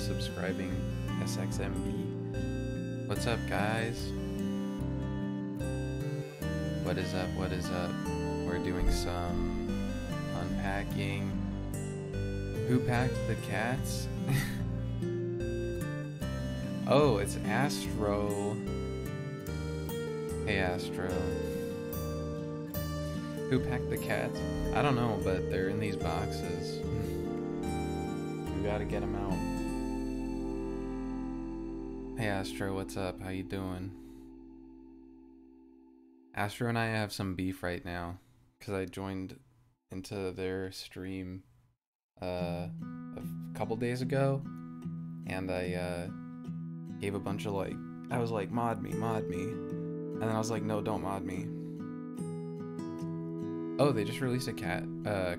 subscribing, SXMB. What's up, guys? What is up? What is up? We're doing some unpacking. Who packed the cats? Oh, it's Astro. Hey, Astro. Who packed the cats? I don't know, but they're in these boxes. We gotta get them out. Hey, Astro, what's up? How you doing? Astro and I have some beef right now because I joined into their stream a couple days ago, and I gave a bunch of I was like, mod me, and then I was like, no, don't mod me. Oh, they just released a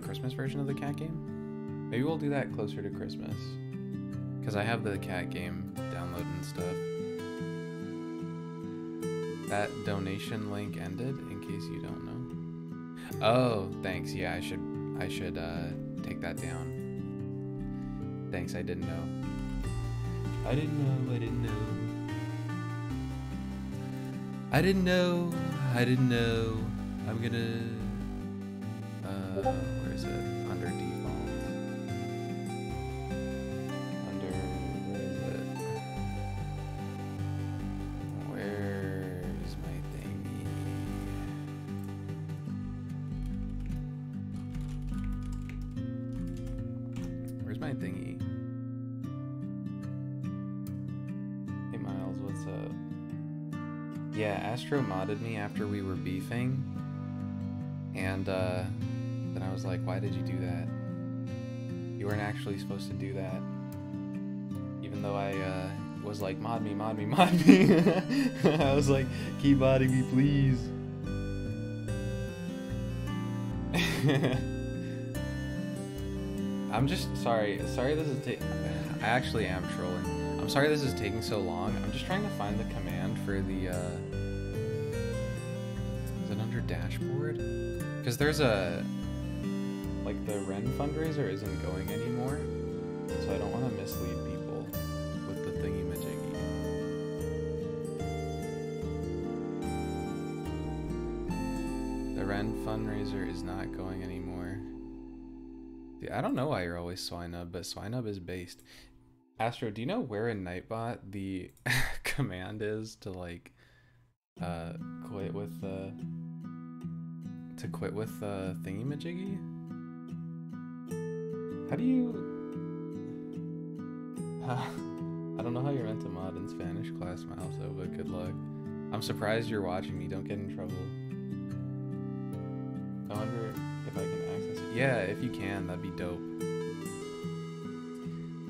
Christmas version of the cat game? Maybe we'll do that closer to Christmas, because I have the cat game downloaded and stuff. That donation link ended, in case you don't know. Oh, thanks. Yeah, I should take that down. Thanks, I didn't know. I didn't know. I'm gonna where is it? Under default. Where's my thingy? Where's my thingy? Hey Miles, what's up? Yeah, Astro modded me after we were beefing, and then I was like, why did you do that? You weren't actually supposed to do that. Even though I was like, mod me. I was like, keep modding me, please. I'm just sorry this is I actually am trolling. I'm sorry this is taking so long. I'm just trying to find the command for the is it under dashboard? Because there's the Ren fundraiser isn't going anymore, so I don't want to mislead people with the thingy-majiggy. The Ren fundraiser is not going anymore. Dude, I don't know why you're always Swinub, but Swinub is based. Astro, do you know where in Nightbot the command is to quit with the thingy-majiggy? How do you... I don't know how you're meant to mod in Spanish class, Miles, though, but good luck. I'm surprised you're watching me. Don't get in trouble. I wonder if I can access it. Yeah, if you can, that'd be dope.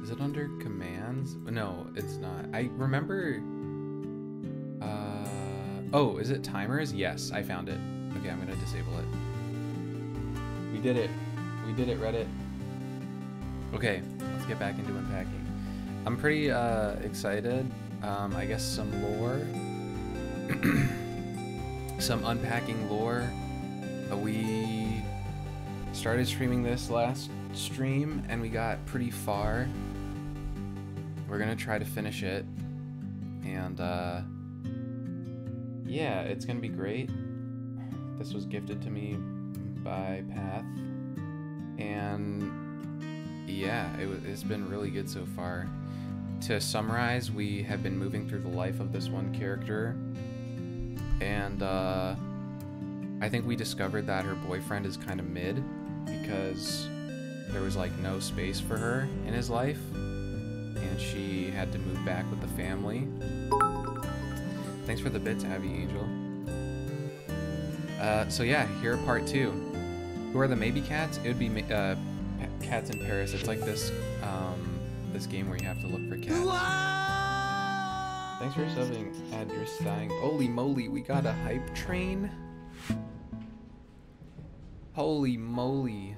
Is it under commands? No, it's not. I remember... oh, is it timers? Yes, I found it. Okay, I'm gonna disable it. We did it, Reddit. Okay, let's get back into unpacking. I'm pretty excited. I guess some lore. Some unpacking lore. We started streaming this last stream and we got pretty far. We're gonna try to finish it. And yeah, it's gonna be great. This was gifted to me by Path. And yeah, it's been really good so far. To summarize, we have been moving through the life of this one character, and I think we discovered that her boyfriend is kind of mid because there was no space for her in his life, and she had to move back with the family. Thanks for the bits, Abby Angel. So yeah, here part 2. Who are the maybe cats? It would be Cats in Paris. It's like this this game where you have to look for cats. Thanks for subbing, Address Dying. Holy moly, we got a hype train. Holy moly.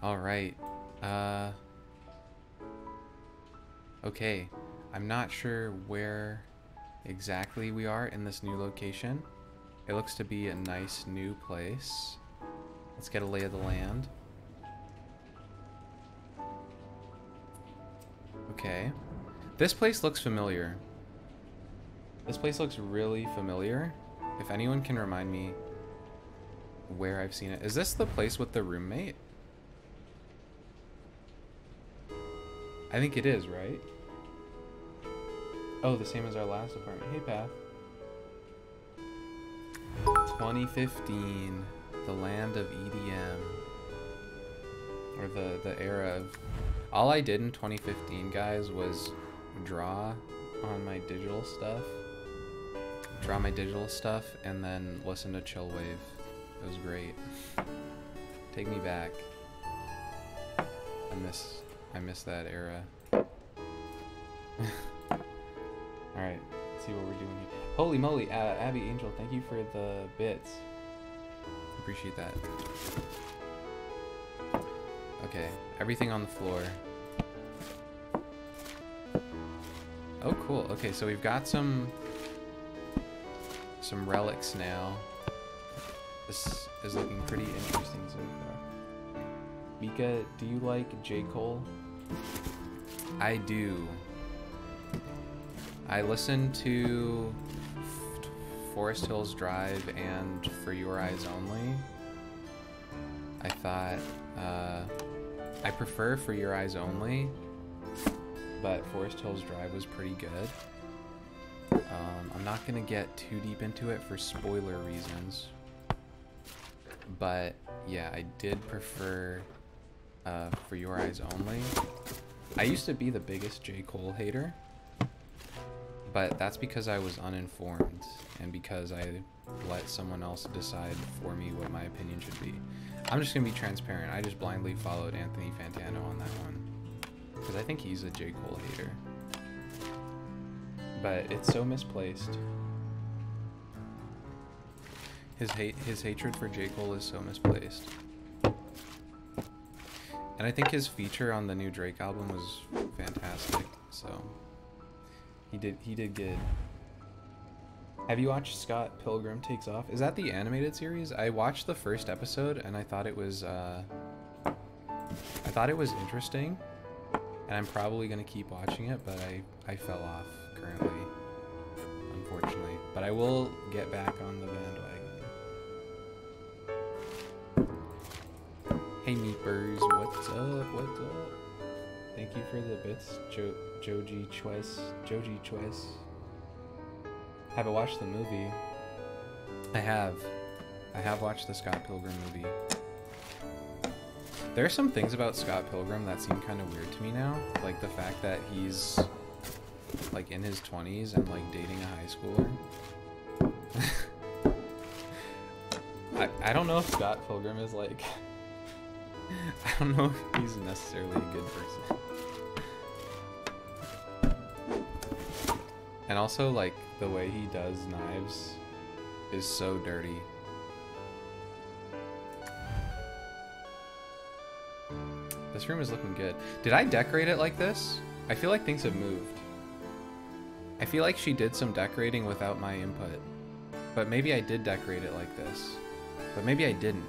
Alright. Okay. I'm not sure where exactly we are in this new location. It looks to be a nice new place. Let's get a lay of the land. Okay. This place looks familiar. This place looks really familiar. If anyone can remind me where I've seen it. Is this the place with the roommate? I think it is, right? Oh, the same as our last apartment. Hey, Path. 2015. The land of EDM. Or the era of... All I did in 2015, guys, was draw on my digital stuff. Draw my digital stuff and then listen to Chillwave. It was great. Take me back. I miss that era. Alright, let's see what we're doing here. Holy moly, Abby Angel, thank you for the bits. Appreciate that. Okay, everything on the floor. Oh, cool. Okay, so we've got some relics now. This is looking pretty interesting so far. Mika, do you like J. Cole? I do. I listened to Forest Hills Drive and For Your Eyes Only. I thought, I prefer For Your Eyes Only, but Forest Hills Drive was pretty good. I'm not gonna get too deep into it for spoiler reasons, but yeah, I did prefer For Your Eyes Only. I used to be the biggest J. Cole hater, but that's because I was uninformed and because I let someone else decide for me what my opinion should be. I'm just gonna be transparent. I just blindly followed Anthony Fantano on that one because I think he's a J. Cole hater. But it's so misplaced. His hatred for J. Cole is so misplaced. And I think his feature on the new Drake album was fantastic, so he did good. Have you watched Scott Pilgrim Takes Off? Is that the animated series? I watched the first episode and I thought it was interesting, and I'm probably gonna keep watching it, but I fell off currently, unfortunately. But I will get back on the bandwagon. Hey Meepers, what's up? What's up? Thank you for the bits, Joji Choice. Haven't watched the movie. I have watched the Scott Pilgrim movie. There are some things about Scott Pilgrim that seem kind of weird to me now, like the fact that he's like in his 20s and like dating a high schooler. I don't know if Scott Pilgrim is like I don't know if he's necessarily a good person. And also, like, the way he does knives is so dirty. This room is looking good. Did I decorate it like this? I feel like things have moved. I feel like she did some decorating without my input. But maybe I did decorate it like this. But maybe I didn't.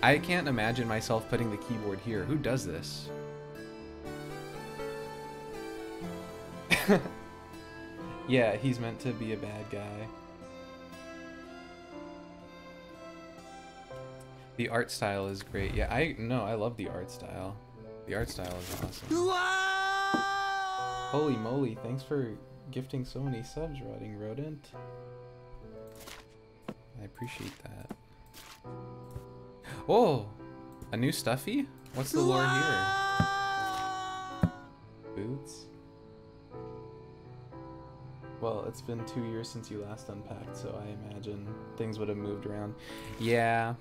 I can't imagine myself putting the keyboard here. Who does this? Yeah, he's meant to be a bad guy. The art style is great. Yeah, I love the art style. The art style is awesome. Holy moly, thanks for gifting so many subs, Rotting Rodent. I appreciate that. Oh, a new stuffy? What's the lore here? Boots? Well, it's been 2 years since you last unpacked, so I imagine things would have moved around. Yeah.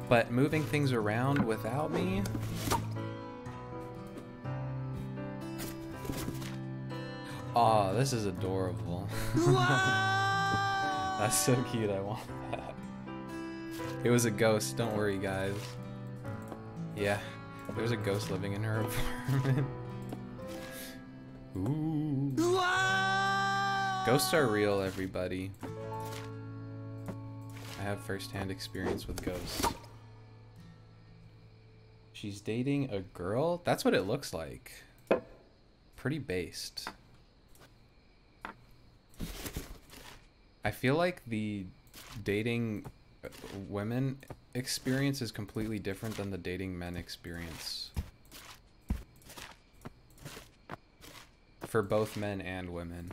But moving things around without me? Aw, this is adorable. That's so cute, I want that. It was a ghost, don't worry guys. Yeah, there's a ghost living in her apartment. Ooh. Ghosts are real, everybody. I have first-hand experience with ghosts. She's dating a girl? That's what it looks like. Pretty based. I feel like the dating women experience is completely different than the dating men experience. For both men and women.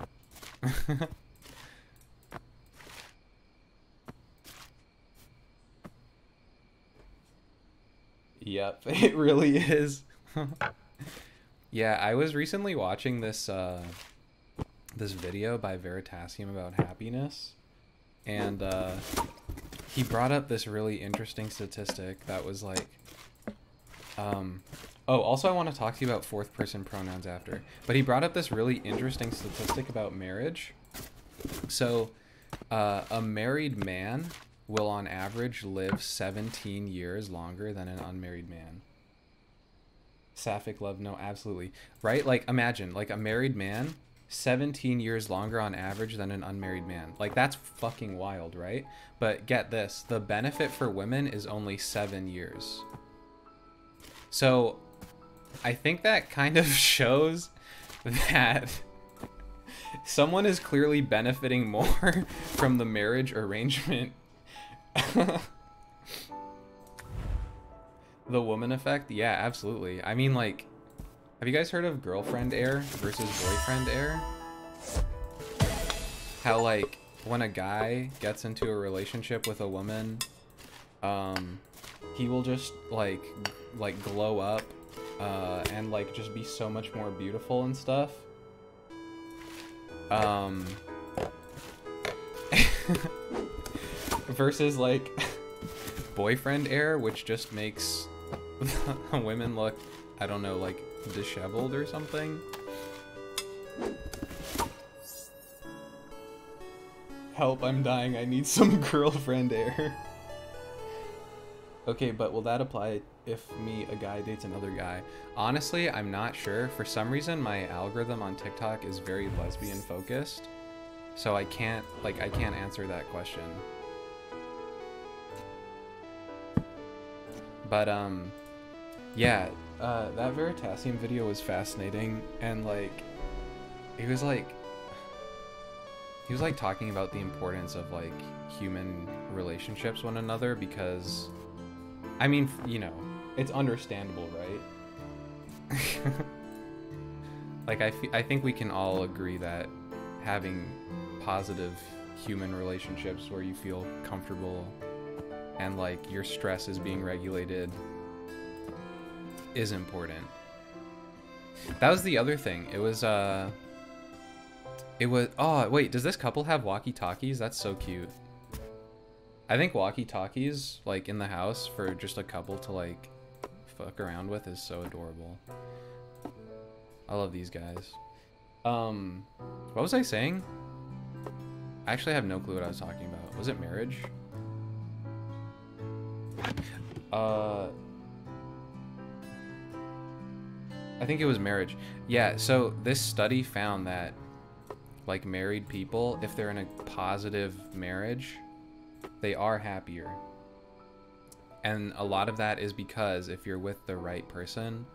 Yep, it really is. Yeah, I was recently watching this this video by Veritasium about happiness, and he brought up this really interesting statistic that was like, oh, also I want to talk to you about fourth person pronouns after, but he brought up this really interesting statistic about marriage. So, a married man will on average live 17 years longer than an unmarried man. Sapphic love, no, absolutely. Right? Like, imagine, like, a married man, 17 years longer on average than an unmarried man. Like, that's fucking wild, right? But get this, the benefit for women is only 7 years. So, I think that kind of shows that someone is clearly benefiting more from the marriage arrangement. The woman effect? Yeah, absolutely. I mean, like, have you guys heard of girlfriend error versus boyfriend error? How, like, when a guy gets into a relationship with a woman, he will just, like glow up, and, like, just be so much more beautiful and stuff. Versus, like, boyfriend error, which just makes women look, I don't know, like, disheveled or something. Help, I'm dying, I need some girlfriend air. Okay, but will that apply if a guy dates another guy? Honestly, I'm not sure. For some reason, my algorithm on TikTok is very lesbian focused, so I can't answer that question. But, yeah, that Veritasium video was fascinating, and, like, he was talking about the importance of, like, human relationships with one another, because, I mean, you know, it's understandable, right? Like, I think we can all agree that having positive human relationships where you feel comfortable and, like, your stress is being regulated is important. That was the other thing. It was, oh, wait, does this couple have walkie-talkies? That's so cute. I think walkie-talkies, like, in the house for just a couple to, like, fuck around with is so adorable. I love these guys. What was I saying? I actually have no clue what I was talking about. Was it marriage? I think it was marriage. Yeah, so this study found that, like, married people, if they're in a positive marriage, they are happier. And a lot of that is because if you're with the right person,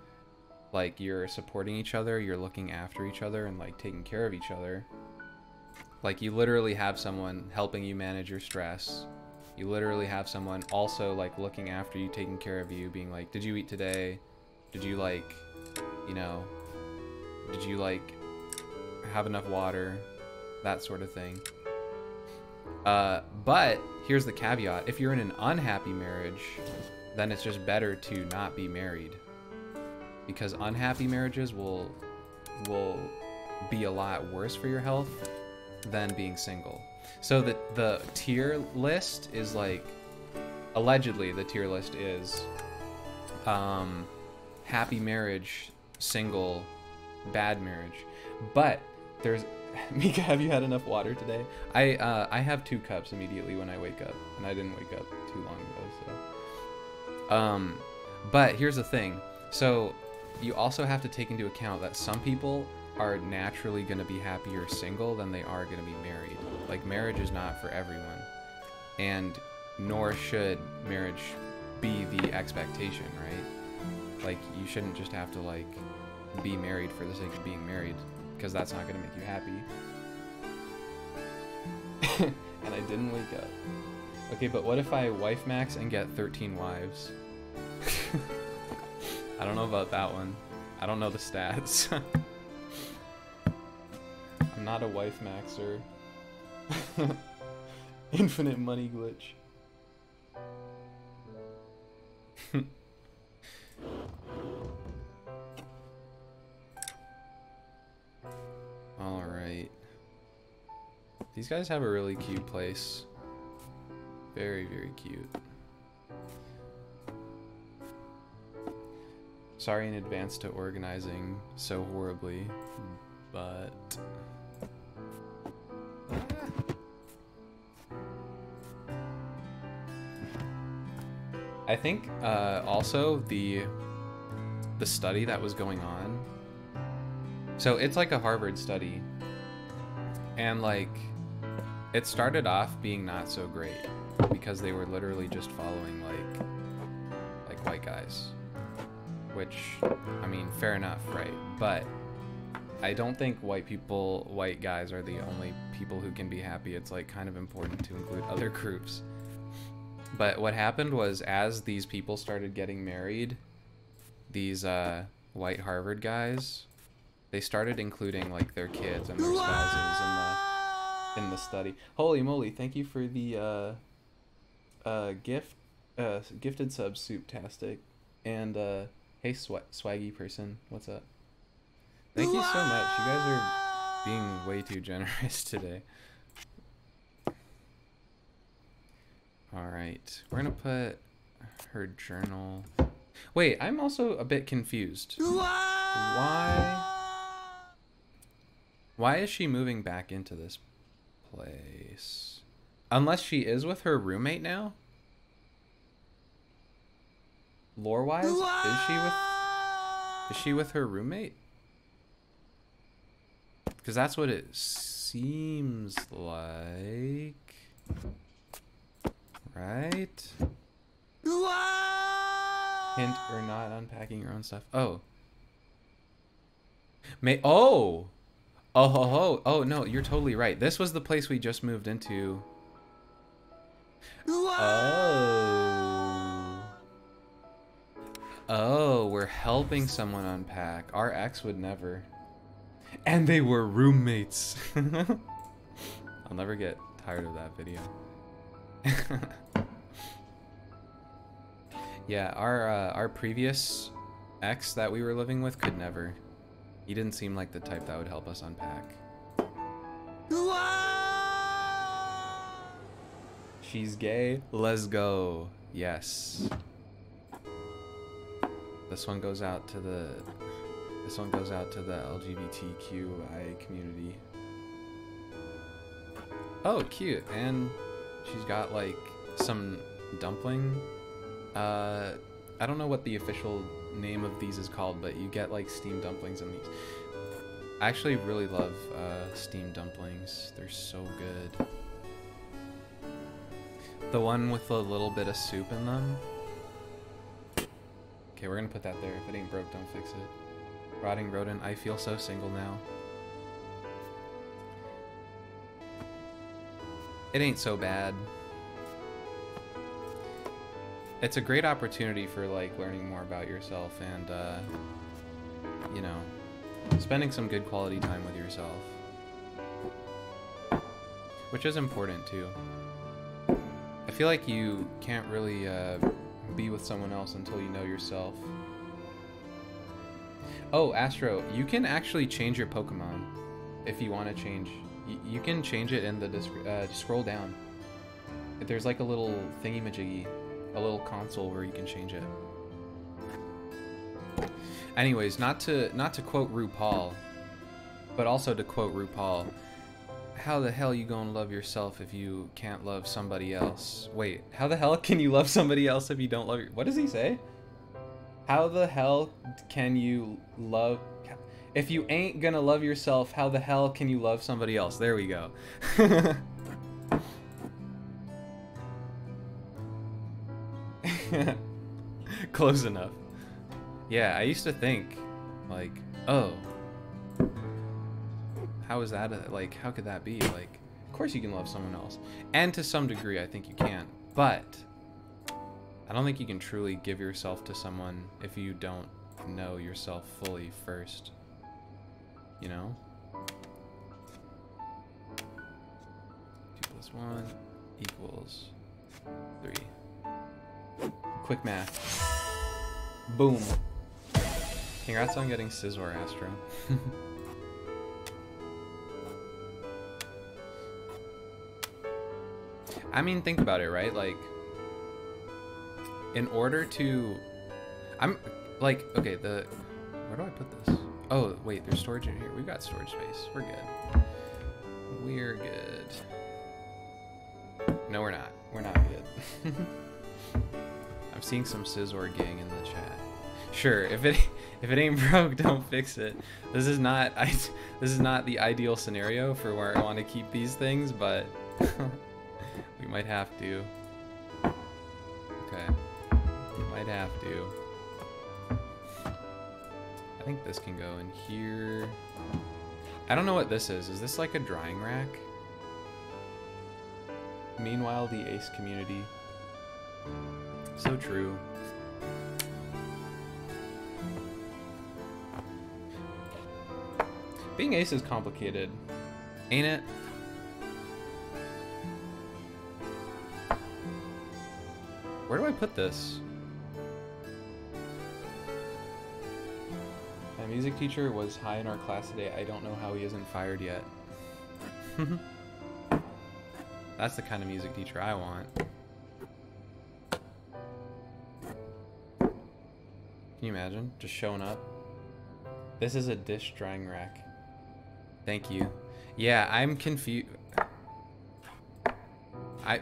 like, you're supporting each other, you're looking after each other, and, like, taking care of each other. Like, you literally have someone helping you manage your stress. You literally have someone also, like, looking after you, taking care of you, being like, did you eat today? Did you, like, you know, did you, like, have enough water? That sort of thing. But here's the caveat. If you're in an unhappy marriage, then it's just better to not be married. Because unhappy marriages will be a lot worse for your health than being single. So the tier list is, like, allegedly the tier list is happy marriage, single, bad marriage. But there's Mika, have you had enough water today? I have 2 cups immediately when I wake up, and I didn't wake up too long ago, so. But here's the thing. So you also have to take into account that some people are naturally going to be happier single than they are going to be married. Like, marriage is not for everyone, and nor should marriage be the expectation, right? Like, you shouldn't just have to, like, be married for the sake of being married, because that's not gonna make you happy. And I didn't wake up. Okay, but what if I wife max and get 13 wives? I don't know about that one. I don't know the stats. I'm not a wife maxer. Infinite money glitch. Alright. These guys have a really cute place. Very, very cute. Sorry in advance to organizing so horribly, but... I think also the study that was going on, so it's like a Harvard study, and like it started off being not so great because they were literally just following like white guys, which, I mean, fair enough, right? But I don't think white guys are the only people who can be happy. It's like kind of important to include other groups. But what happened was, as these people started getting married, these white Harvard guys, they started including like their kids and their spouses in the study. Holy moly! Thank you for the gifted sub, Souptastic, and hey swaggy person, what's up? Thank you so much. You guys are being way too generous today. Alright, we're gonna put her journal. Wait, I'm also a bit confused. Why is she moving back into this place? Unless she is with her roommate now? Lore-wise, is she with her roommate? Because that's what it seems like. Right? Hint or not unpacking your own stuff. Oh. Oh no, you're totally right. This was the place we just moved into. Oh, we're helping someone unpack. Our ex would never. And they were roommates. I'll never get tired of that video. Yeah, our previous ex that we were living with could never. He didn't seem like the type that would help us unpack. She's gay. Let's go. Yes. This one goes out to the LGBTQI community. Oh, cute. And she's got like some dumpling. I don't know what the official name of these is called, but you get like steamed dumplings in these. I actually really love steamed dumplings. They're so good. The one with a little bit of soup in them. Okay, we're gonna put that there. If it ain't broke, don't fix it. Rotting rodent. I feel so single now. It ain't so bad. It's a great opportunity for like learning more about yourself and you know, spending some good quality time with yourself, which is important too. I feel like you can't really be with someone else until you know yourself. Oh, Astro, you can actually change your Pokemon if you want to change. You can change it in the scroll down. There's like a little thingy-majiggy, a little console where you can change it. Anyways, not to quote RuPaul, but also to quote RuPaul, how the hell you gonna love yourself if you can't love somebody else? Wait, how the hell can you love somebody else if you don't love what does he say? How the hell can you love... If you ain't gonna love yourself, how the hell can you love somebody else? There we go. Close enough. Yeah, I used to think, like, oh, how is that, like, how could that be? Like, of course you can love someone else. And to some degree, I think you can. But I don't think you can truly give yourself to someone if you don't know yourself fully first. You know? 2 + 1 equals 3. Quick math. Boom. Congrats on getting Scizor, Astro. I mean, think about it, right? Like, in order to... I'm, like, okay, where do I put this? Oh, wait, there's storage in here. We've got storage space. We're good. We're good. No, we're not. We're not good. I'm seeing some Scizor gang in the chat. Sure, if it ain't broke, don't fix it. This is not the ideal scenario for where I want to keep these things, but we might have to. Okay, we might have to. I think this can go in here. I don't know what this is. Is this like a drying rack? Meanwhile, the Ace community. So true. Being Ace is complicated, ain't it? Where do I put this? My music teacher was high in our class today. I don't know how he isn't fired yet. That's the kind of music teacher I want. Can you imagine? Just showing up. This is a dish drying rack. Thank you. Yeah, I'm confused.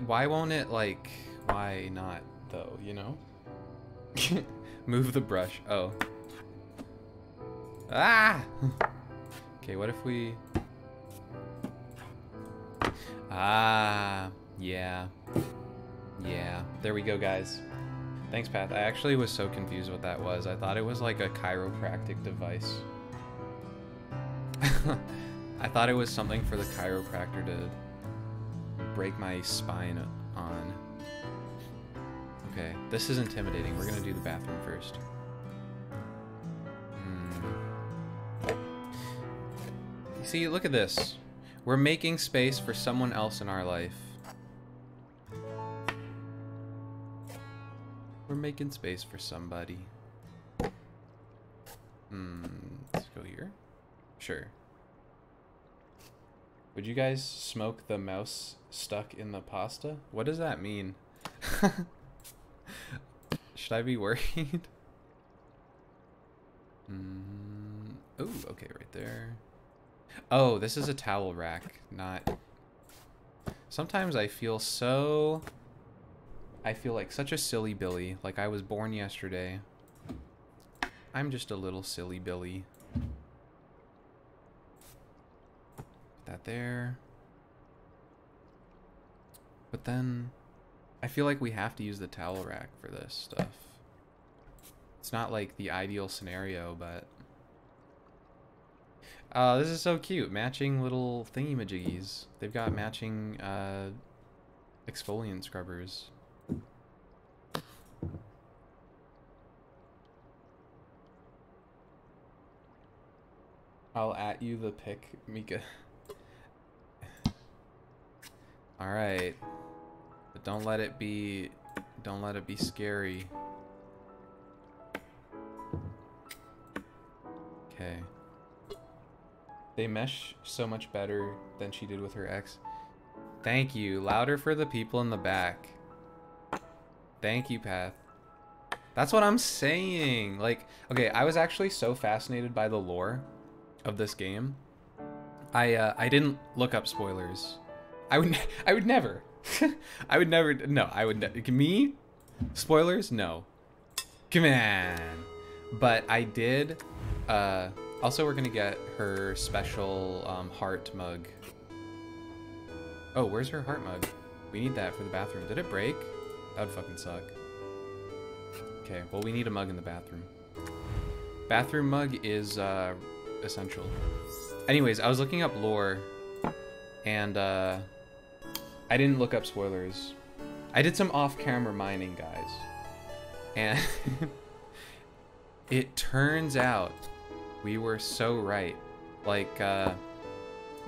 Why won't it, like, why not, though, you know? Move the brush. Oh. Ah! Okay, what if we... Ah, yeah. Yeah. There we go, guys. Thanks, Path. I actually was so confused what that was. I thought it was like a chiropractic device. I thought it was something for the chiropractor to break my spine on. Okay, this is intimidating. We're gonna do the bathroom first. You see, look at this. We're making space for someone else in our life. We're making space for somebody. Let's go here. Sure. Would you guys smoke the mouse stuck in the pasta? What does that mean? Should I be worried? Oh, okay, right there. Oh, this is a towel rack, not... Sometimes I feel like such a silly Billy, like I was born yesterday. I'm just a little silly Billy. Put that there. But then, I feel like we have to use the towel rack for this stuff. It's not like the ideal scenario, but... this is so cute. Matching little thingy-majiggies. They've got matching, exfoliant scrubbers. I'll at you the pic, Mika. Alright. But don't let it be scary. Okay. They mesh so much better than she did with her ex. Thank you. Louder for the people in the back. Thank you, Path. That's what I'm saying. Like, okay, I was actually so fascinated by the lore of this game. I didn't look up spoilers. I would never. I would never. No, I would. Me? Spoilers? No. Come on. But I did. Also, we're gonna get her special heart mug. Oh, where's her heart mug? We need that for the bathroom. Did it break? That would fucking suck. Okay, well, we need a mug in the bathroom. Bathroom mug is essential. Anyways, I was looking up lore, and I didn't look up spoilers. I did some off-camera mining, guys. And it turns out we were so right. Like, the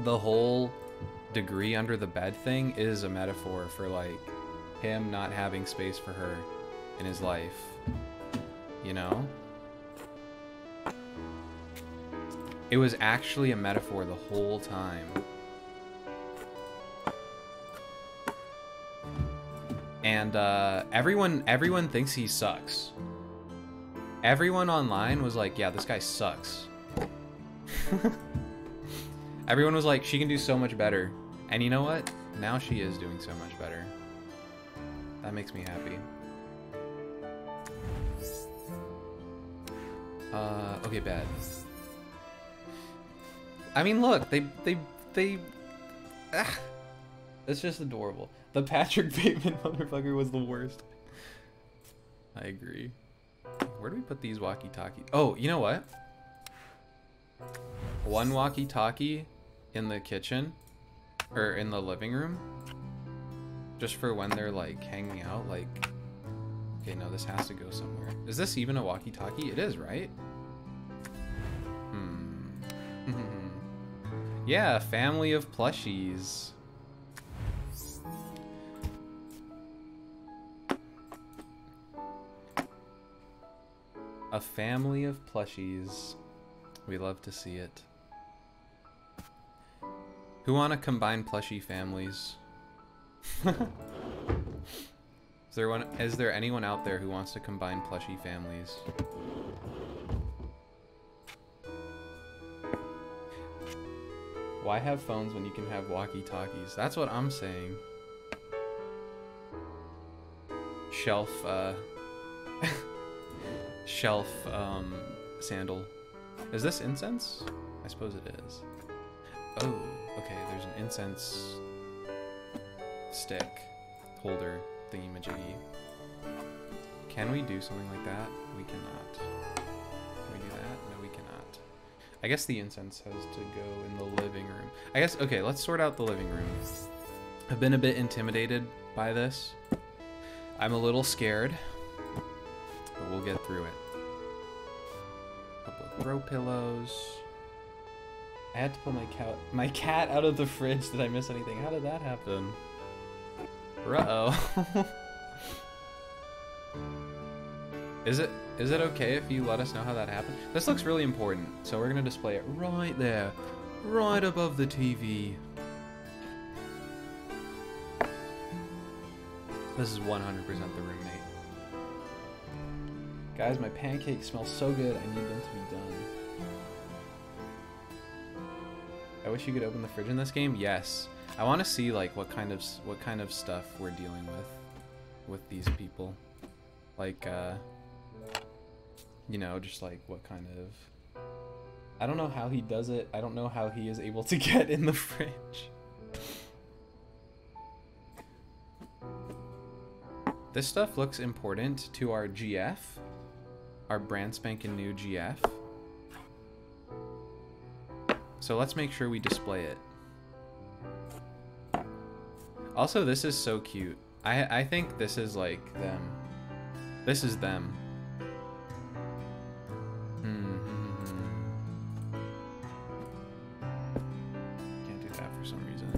whole degree under the bed thing is a metaphor for, like, him not having space for her in his life. You know? It was actually a metaphor the whole time. And everyone thinks he sucks. Everyone online was like, yeah, this guy sucks. Everyone was like, she can do so much better. And you know what? Now she is doing so much better. That makes me happy. Okay, bad. I mean, look, it's just adorable. The Patrick Bateman motherfucker was the worst. I agree. Where do we put these walkie-talkies? Oh, you know what? One walkie-talkie in the kitchen, or in the living room, just for when they're like hanging out. Like, okay, no, this has to go somewhere. Is this even a walkie-talkie? It is, right? Yeah, a family of plushies. A family of plushies. We love to see it. Who want to combine plushie families? Is there anyone out there who wants to combine plushie families? Why have phones when you can have walkie-talkies? That's what I'm saying. Shelf, sandal. Is this incense? I suppose it is. Oh, okay, there's an incense stick holder thingy-majiggy. Can we do something like that? We cannot. Can we do that? No, we cannot. I guess the incense has to go in the living room. I guess, okay, let's sort out the living room. I've been a bit intimidated by this. I'm a little scared, but we'll get through it. A couple of throw pillows. I had to pull my cat out of the fridge. Did I miss anything? How did that happen? Uh-oh. Is it okay if you let us know how that happened? This looks really important, so we're gonna display it right there, right above the TV. This is 100% the roommate. Guys, my pancakes smell so good, I need them to be done. I wish you could open the fridge in this game. Yes. I want to see like what kind of stuff we're dealing with these people. Like you know, just like what kind of, I don't know how he does it. I don't know how he is able to get in the fridge. This stuff looks important to our GF, our brand spanking new GF. So let's make sure we display it. Also, this is so cute. I think this is like them. This is them. Can't do that for some reason.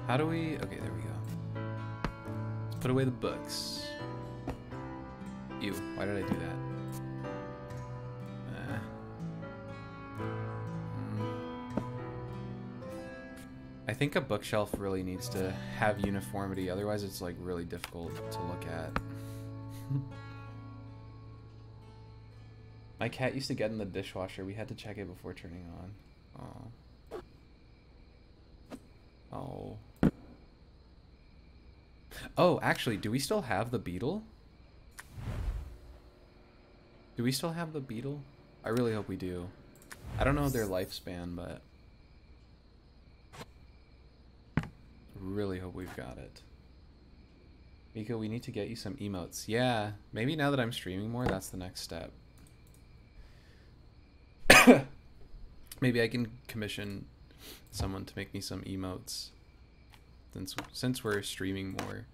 How do we... Okay, there we go. Let's put away the books. Ew, why did I do that? I think a bookshelf really needs to have uniformity, otherwise it's like really difficult to look at. My cat used to get in the dishwasher. We had to check it before turning it on. Oh. Oh. Oh, actually, do we still have the beetle? Do we still have the beetle? I really hope we do. I don't know their lifespan, but... really hope we've got it. Mika, we need to get you some emotes. Yeah, maybe now that I'm streaming more, that's the next step. Maybe I can commission someone to make me some emotes since we're streaming more.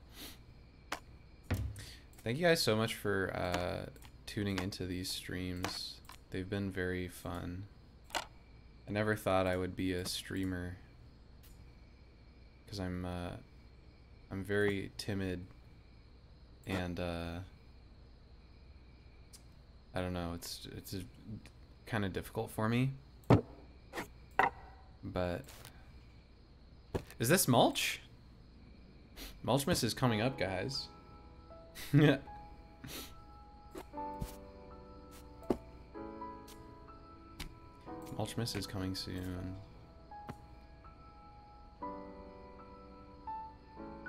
Thank you guys so much for tuning into these streams. They've been very fun. I never thought I would be a streamer because I'm very timid and I don't know, it's kind of difficult for me. But is this mulch? Mulchmas is coming up, guys. Yeah. Mulchmas is coming soon.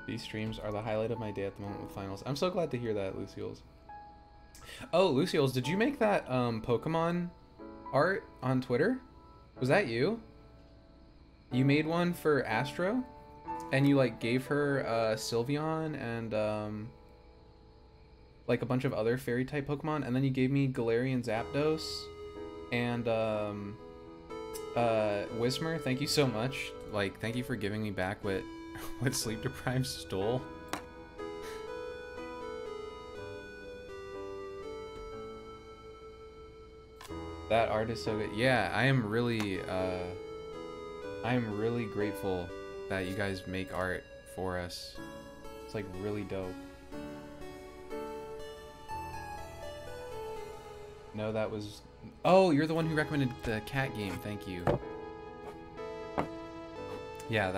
These streams are the highlight of my day at the moment with finals. I'm so glad to hear that, Lucioles. Oh, Lucioles, did you make that Pokemon art on Twitter? Was that you? You made one for Astro? And you like gave her Sylveon and like a bunch of other fairy type Pokemon, and then you gave me Galarian Zapdos and Whismur. Thank you so much. Like, thank you for giving me back what Sleep Deprived stole. That art is so good. Yeah, I am really grateful that you guys make art for us. It's like really dope. No, that was... Oh, you're the one who recommended the cat game. Thank you. Yeah,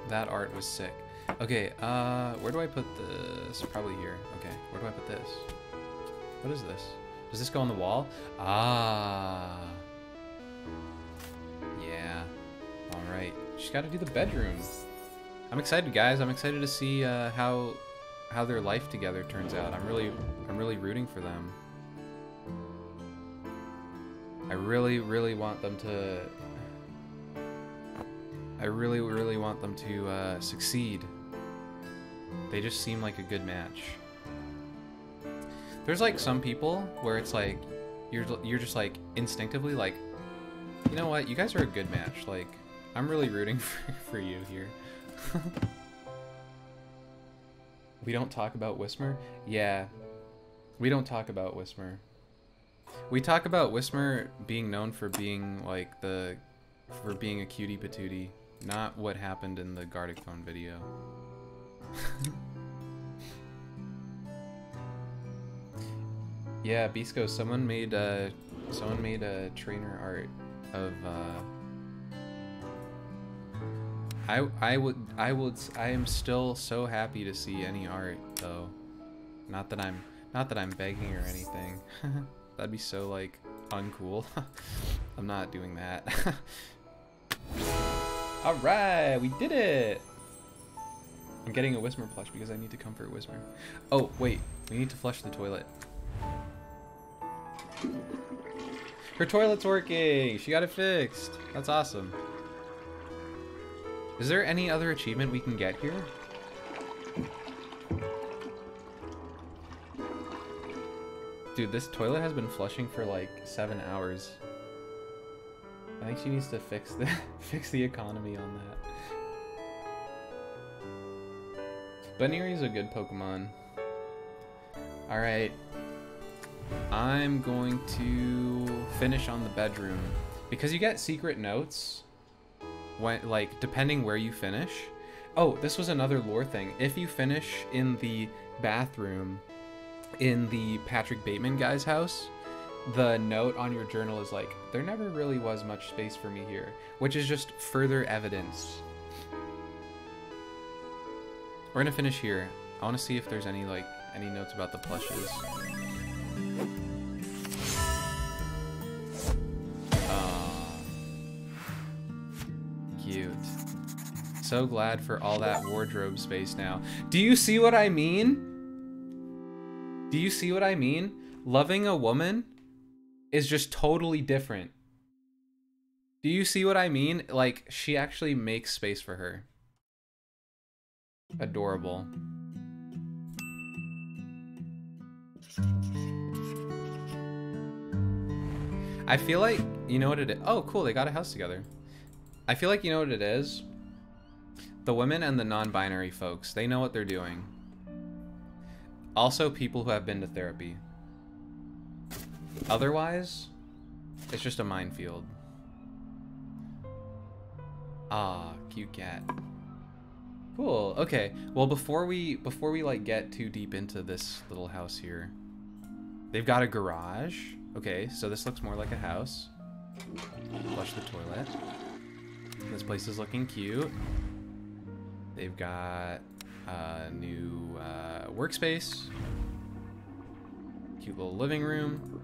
that art was sick. Okay, where do I put this? Probably here. Okay, where do I put this? What is this? Does this go on the wall? Ah. Yeah. All right. Just got to do the bedroom. I'm excited, guys. I'm excited to see how their life together turns out. I'm really rooting for them. I really want them to. I really want them to succeed. They just seem like a good match. There's like some people where it's like you're just like instinctively like, you know what, you guys are a good match. Like, I'm really rooting for you here. We don't talk about Whismur? Yeah, we don't talk about Whismur. We talk about Whismur being known for being like for being a cutie patootie, not what happened in the Gartic Phone video. Yeah, Bisco, someone made a trainer art of I am still so happy to see any art though. Not that I'm begging or anything. That'd be so like uncool. I'm not doing that. All right, we did it. I'm getting a Whismur plush because I need to comfort Whismur. Oh wait, we need to flush the toilet. Her toilet's working. She got it fixed. That's awesome. Is there any other achievement we can get here? Dude, this toilet has been flushing for like 7 hours. I think she needs to fix the economy on that. Bunnyree's a good Pokemon. Alright. I'm going to finish on the bedroom. Because you get secret notes when, like, depending where you finish. Oh, this was another lore thing. If you finish in the bathroom in the Patrick Bateman guy's house, the note on your journal is like, there never really was much space for me here, which is just further evidence. We're gonna finish here. I want to see if there's any notes about the plushes. Cute. So glad for all that wardrobe space now. Do you see what I mean? Do you see what I mean? Loving a woman is just totally different. Do you see what I mean? Like, she actually makes space for her. Adorable. I feel like, you know what it is? Oh, cool, they got a house together. I feel like you know what it is? The women and the non-binary folks, they know what they're doing. Also, people who have been to therapy. Otherwise, it's just a minefield. Ah, cute cat. Cool. Okay. Well, before we like get too deep into this little house here, they've got a garage. Okay, so this looks more like a house. Flush the toilet. This place is looking cute. They've got a new workspace. Cute little living room.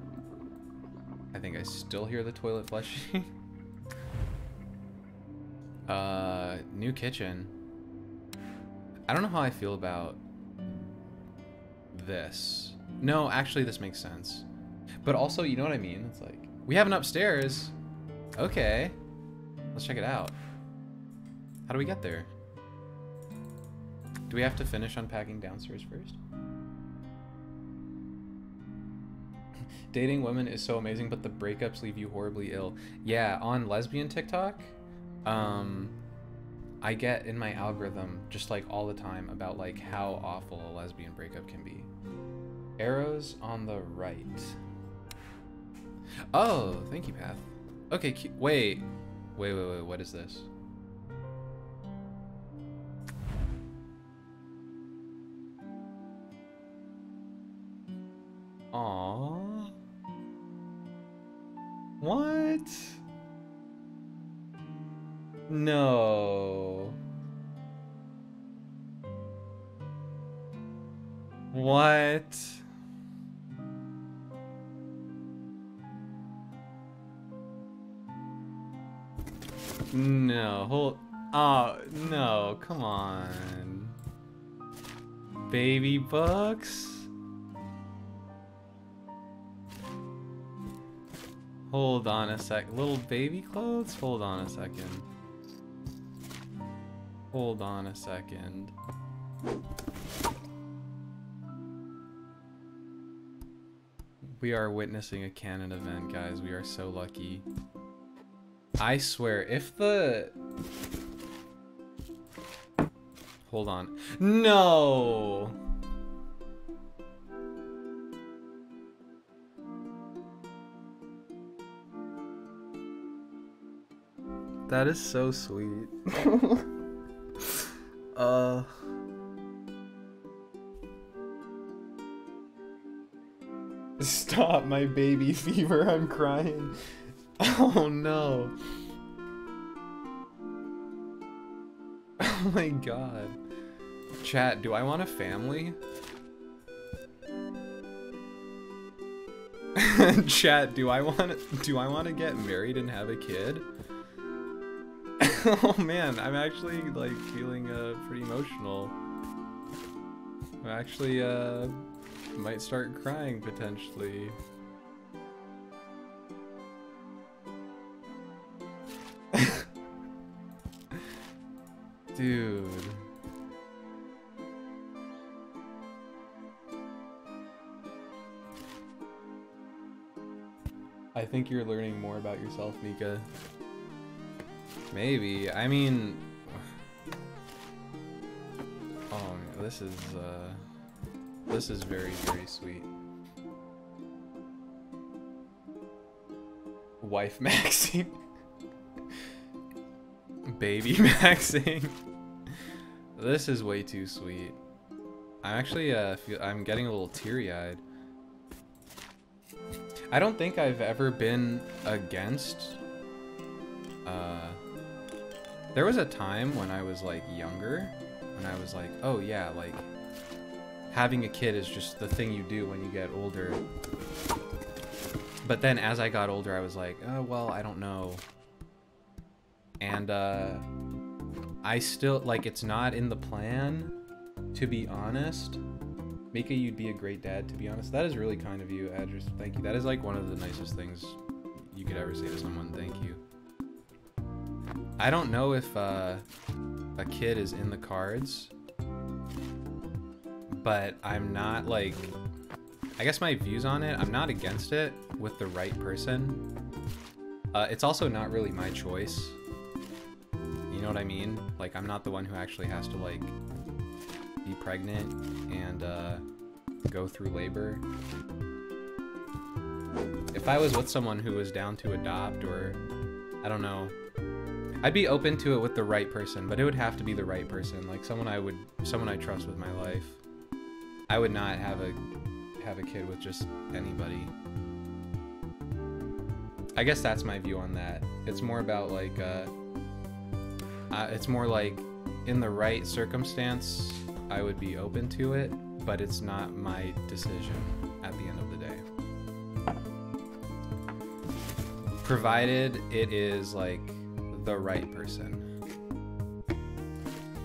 I think I still hear the toilet flushing. New kitchen. I don't know how I feel about this. No, actually this makes sense. But also, you know what I mean? It's like, we have an upstairs. Okay. Let's check it out. How do we get there? Do we have to finish unpacking downstairs first? Dating women is so amazing, but the breakups leave you horribly ill. Yeah, on lesbian TikTok, I get in my algorithm just like all the time about like how awful a lesbian breakup can be. Arrows on the right. Oh, thank you, Path. Okay, wait, what is this? Aww. What? No. What? No, oh, no, come on. Baby books? Hold on a sec. Little baby clothes? Hold on a second. Hold on a second. We are witnessing a canon event, guys. We are so lucky. I swear, if the... Hold on. No! That is so sweet. Stop my baby fever, I'm crying. Oh no. Oh my god. Chat, do I want a family? Chat, do I want to get married and have a kid? Oh man, I'm actually like feeling pretty emotional. I actually might start crying potentially. Dude. I think you're learning more about yourself, Mika. Maybe. I mean... Oh, this is very, very sweet. Wife maxing. Baby maxing. This is way too sweet. I'm actually I'm getting a little teary-eyed. I don't think I've ever been against there was a time when I was like younger, when I was like, oh yeah, like having a kid is just the thing you do when you get older. But then as I got older, I was like, oh well, I don't know. And I still, like, it's not in the plan, to be honest. Mika, you'd be a great dad, to be honest. That is really kind of you, Adris. Thank you. That is like one of the nicest things you could ever say to someone. Thank you. I don't know if a kid is in the cards, but I'm not like, I guess my views on it, I'm not against it with the right person. It's also not really my choice. You know what I mean? Like, I'm not the one who actually has to, like, be pregnant and go through labor. If I was with someone who was down to adopt, or I don't know, I'd be open to it with the right person, but it would have to be the right person, like someone I trust with my life. I would not have a kid with just anybody. I guess that's my view on that. It's more about like it's more like in the right circumstance I would be open to it, but it's not my decision at the end of the day. Provided it is like the right person.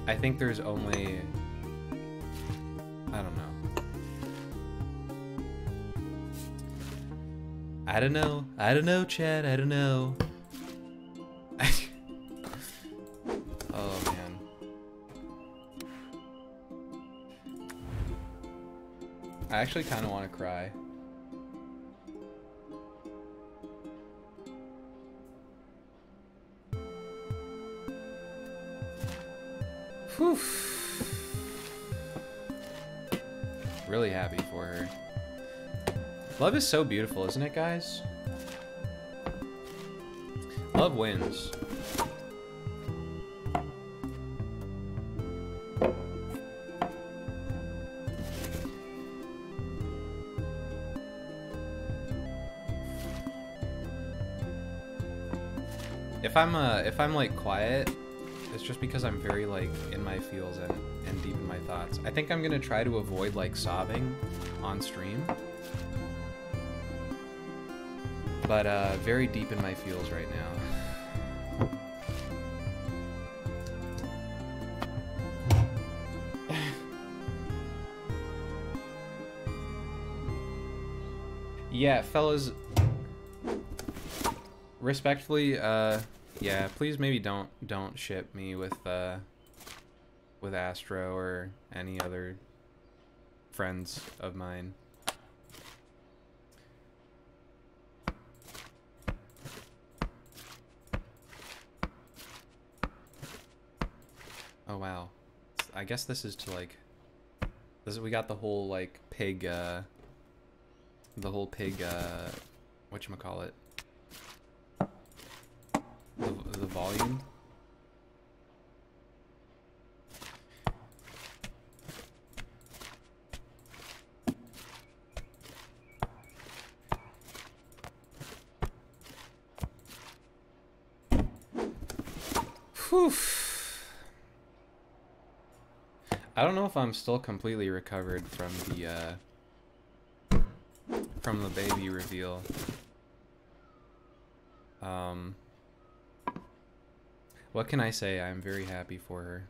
I think there's only, I don't know. I don't know, Chad, I don't know. Oh, man. I actually kind of want to cry. Whew. Really happy for her. Love is so beautiful, isn't it, guys? Love wins. If I'm like quiet, it's just because I'm very like in my feels and deep in my thoughts. I think I'm gonna try to avoid like sobbing on stream, but very deep in my feels right now. Yeah, fellas, respectfully, yeah, please maybe don't ship me with Astro or any other friends of mine. Oh wow. I guess this is to like, we got the whole like pig whatchamacallit? The volume. Whew. I don't know if I'm still completely recovered from the baby reveal. What can I say? I'm very happy for her.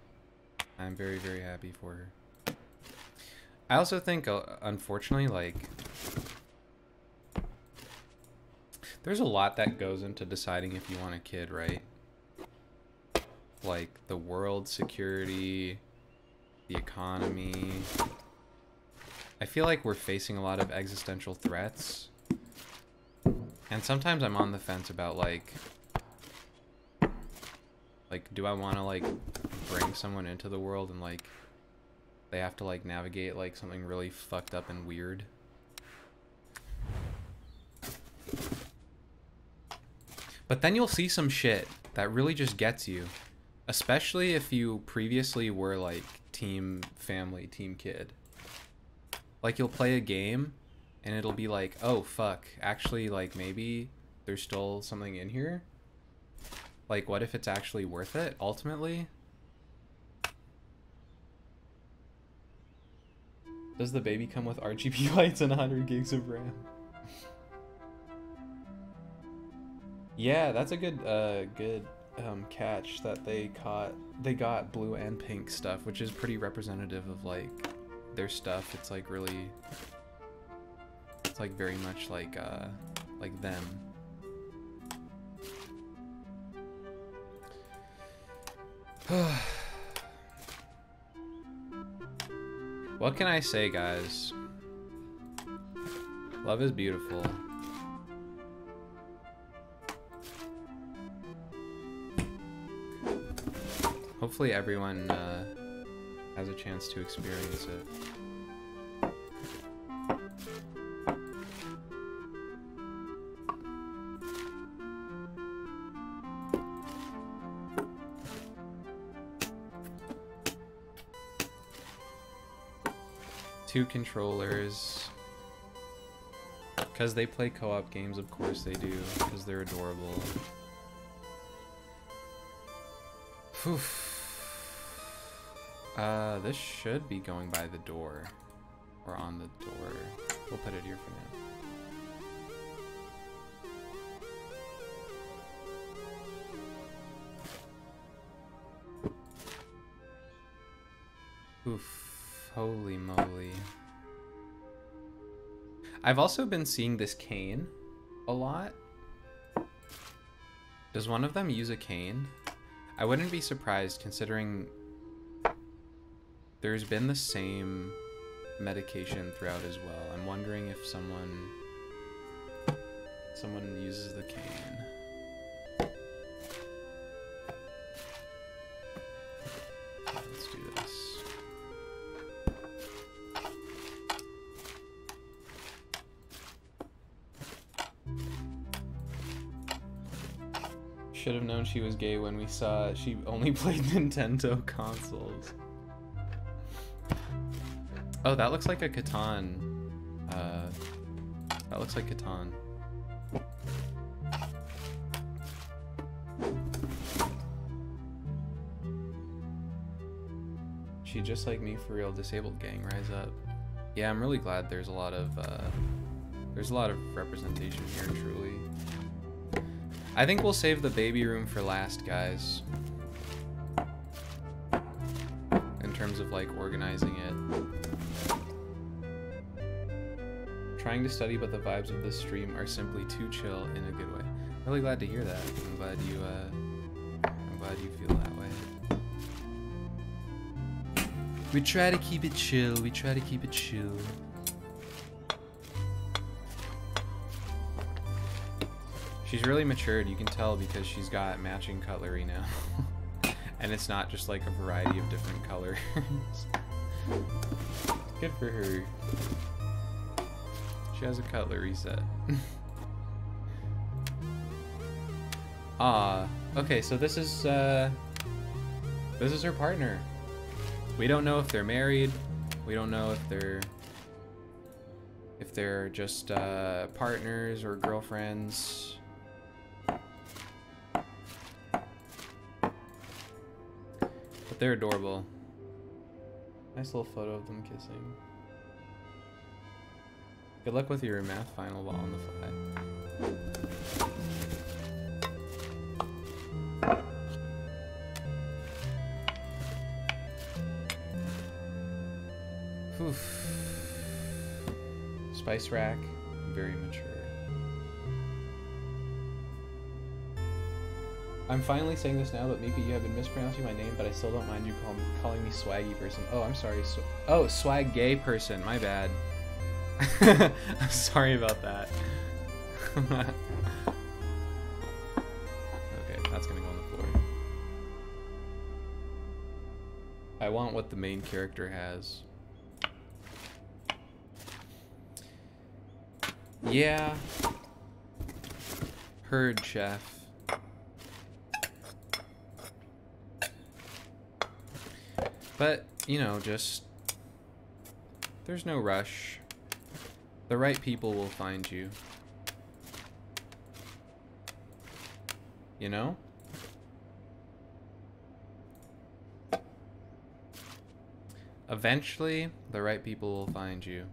I'm very, very happy for her. I also think, unfortunately, like, there's a lot that goes into deciding if you want a kid, right? Like, the world, security, the economy. I feel like we're facing a lot of existential threats. And sometimes I'm on the fence about, like, do I want to, like, bring someone into the world and, like, they have to, like, navigate, like, something really fucked up and weird? But then you'll see some shit that really just gets you. Especially if you previously were, like, team family, team kid. Like, you'll play a game, and it'll be like, oh, fuck, actually, like, maybe there's still something in here? Like, what if it's actually worth it, ultimately? Does the baby come with RGB lights and 100 gigs of RAM? Yeah, that's a good, catch that they got blue and pink stuff, which is pretty representative of, like, their stuff. It's, like, really, it's, like, very much like them. What can I say, guys? Love is beautiful. Hopefully everyone has a chance to experience it. Two controllers. Because they play co-op games, of course they do. Because they're adorable. Whew. This should be going by the door. Or on the door. We'll put it here for now. Oof. Holy moly. I've also been seeing this cane a lot. Does one of them use a cane? I wouldn't be surprised considering there's been the same medication throughout as well. I'm wondering if someone uses the cane. Let's do this. Should have known she was gay when we saw she only played Nintendo consoles. Oh, that looks like a Catan. That looks like Catan. She just like me for real. Disabled gang, rise up. Yeah, I'm really glad there's a lot of representation here, truly. I think we'll save the baby room for last, guys. In terms of like organizing it. Trying to study, but the vibes of this stream are simply too chill in a good way. Really glad to hear that. I'm glad you feel that way. We try to keep it chill. We try to keep it chill. She's really matured, you can tell, because she's got matching cutlery now. And it's not just like a variety of different colors. Good for her. She has a cutlery set. Okay, so this is her partner. We don't know if they're married. We don't know if they're just partners or girlfriends. But they're adorable. Nice little photo of them kissing. Good luck with your math final while on the fly. Oof. Spice rack, very mature. I'm finally saying this now, but Mika, you have been mispronouncing my name, but I still don't mind you calling me swaggy person. Oh, I'm sorry. Oh, swag gay person. My bad. I'm sorry about that. Okay, that's gonna go on the floor. I want what the main character has. Yeah. Heard, chef. But, you know, just... there's no rush. The right people will find you. You know? Eventually, the right people will find you.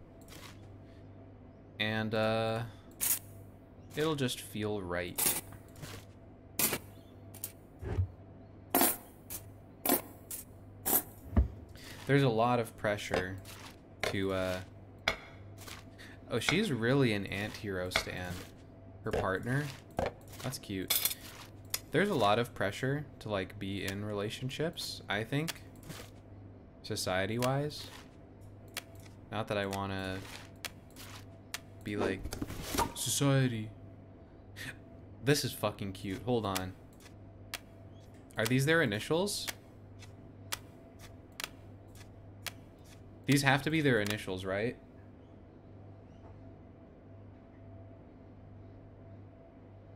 And, it'll just feel right. There's a lot of pressure to, oh, she's really an anti-hero stan. Her partner? That's cute. There's a lot of pressure to, like, be in relationships, I think. Society-wise. Not that I want to be like, society. This is fucking cute. Hold on. Are these their initials? These have to be their initials, right?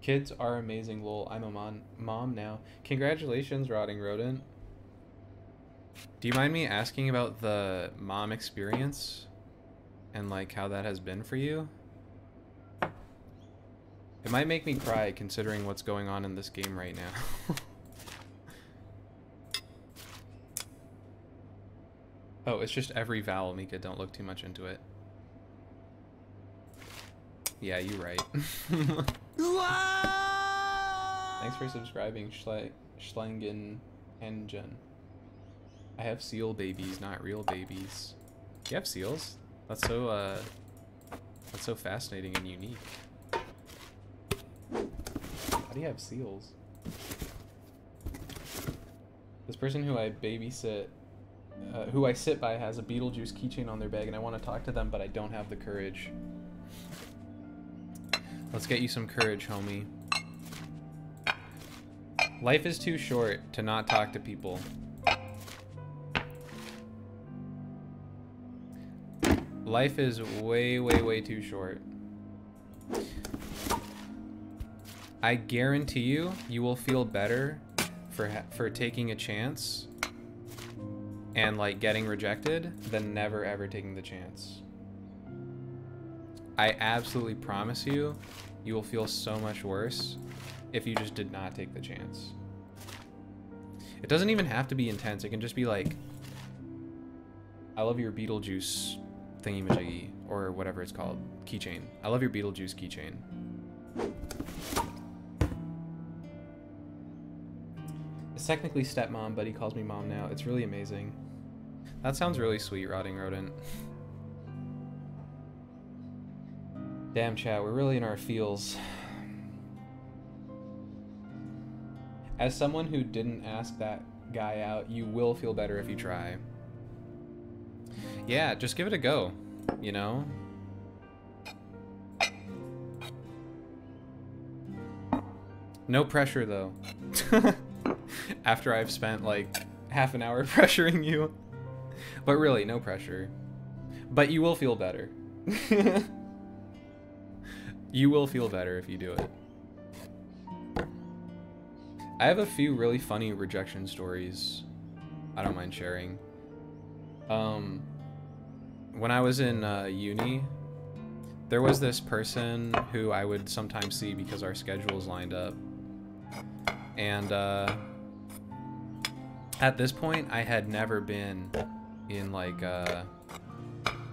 Kids are amazing, lol. I'm a mom now. Congratulations, Rotting Rodent. Do you mind me asking about the mom experience? And like how that has been for you? It might make me cry considering what's going on in this game right now. Oh, it's just every vowel, Mika. Don't look too much into it. Yeah, you're right. Thanks for subscribing, Schlangen Engine. I have seal babies, not real babies. You have seals? That's so fascinating and unique. How do you have seals? This person who I babysit, who I sit by, has a Beetlejuice keychain on their bag, and I want to talk to them, but I don't have the courage. Let's get you some courage, homie. Life is too short to not talk to people. Life is way, way, way too short. I guarantee you, you will feel better for taking a chance and like getting rejected than never ever taking the chance. I absolutely promise you, you will feel so much worse if you just did not take the chance. It doesn't even have to be intense. It can just be like, I love your Beetlejuice thingy-majiggy, or whatever it's called, keychain. I love your Beetlejuice keychain. It's technically stepmom, but he calls me mom now. It's really amazing. That sounds really sweet, Rotting Rodent. Damn, chat, we're really in our feels. As someone who didn't ask that guy out, you will feel better if you try. Yeah, just give it a go, you know? No pressure, though. After I've spent, like, half an hour pressuring you. But really, no pressure. But you will feel better. You will feel better if you do it. I have a few really funny rejection stories I don't mind sharing. When I was in uni, there was this person who I would sometimes see because our schedules lined up. And at this point, I had never been in like I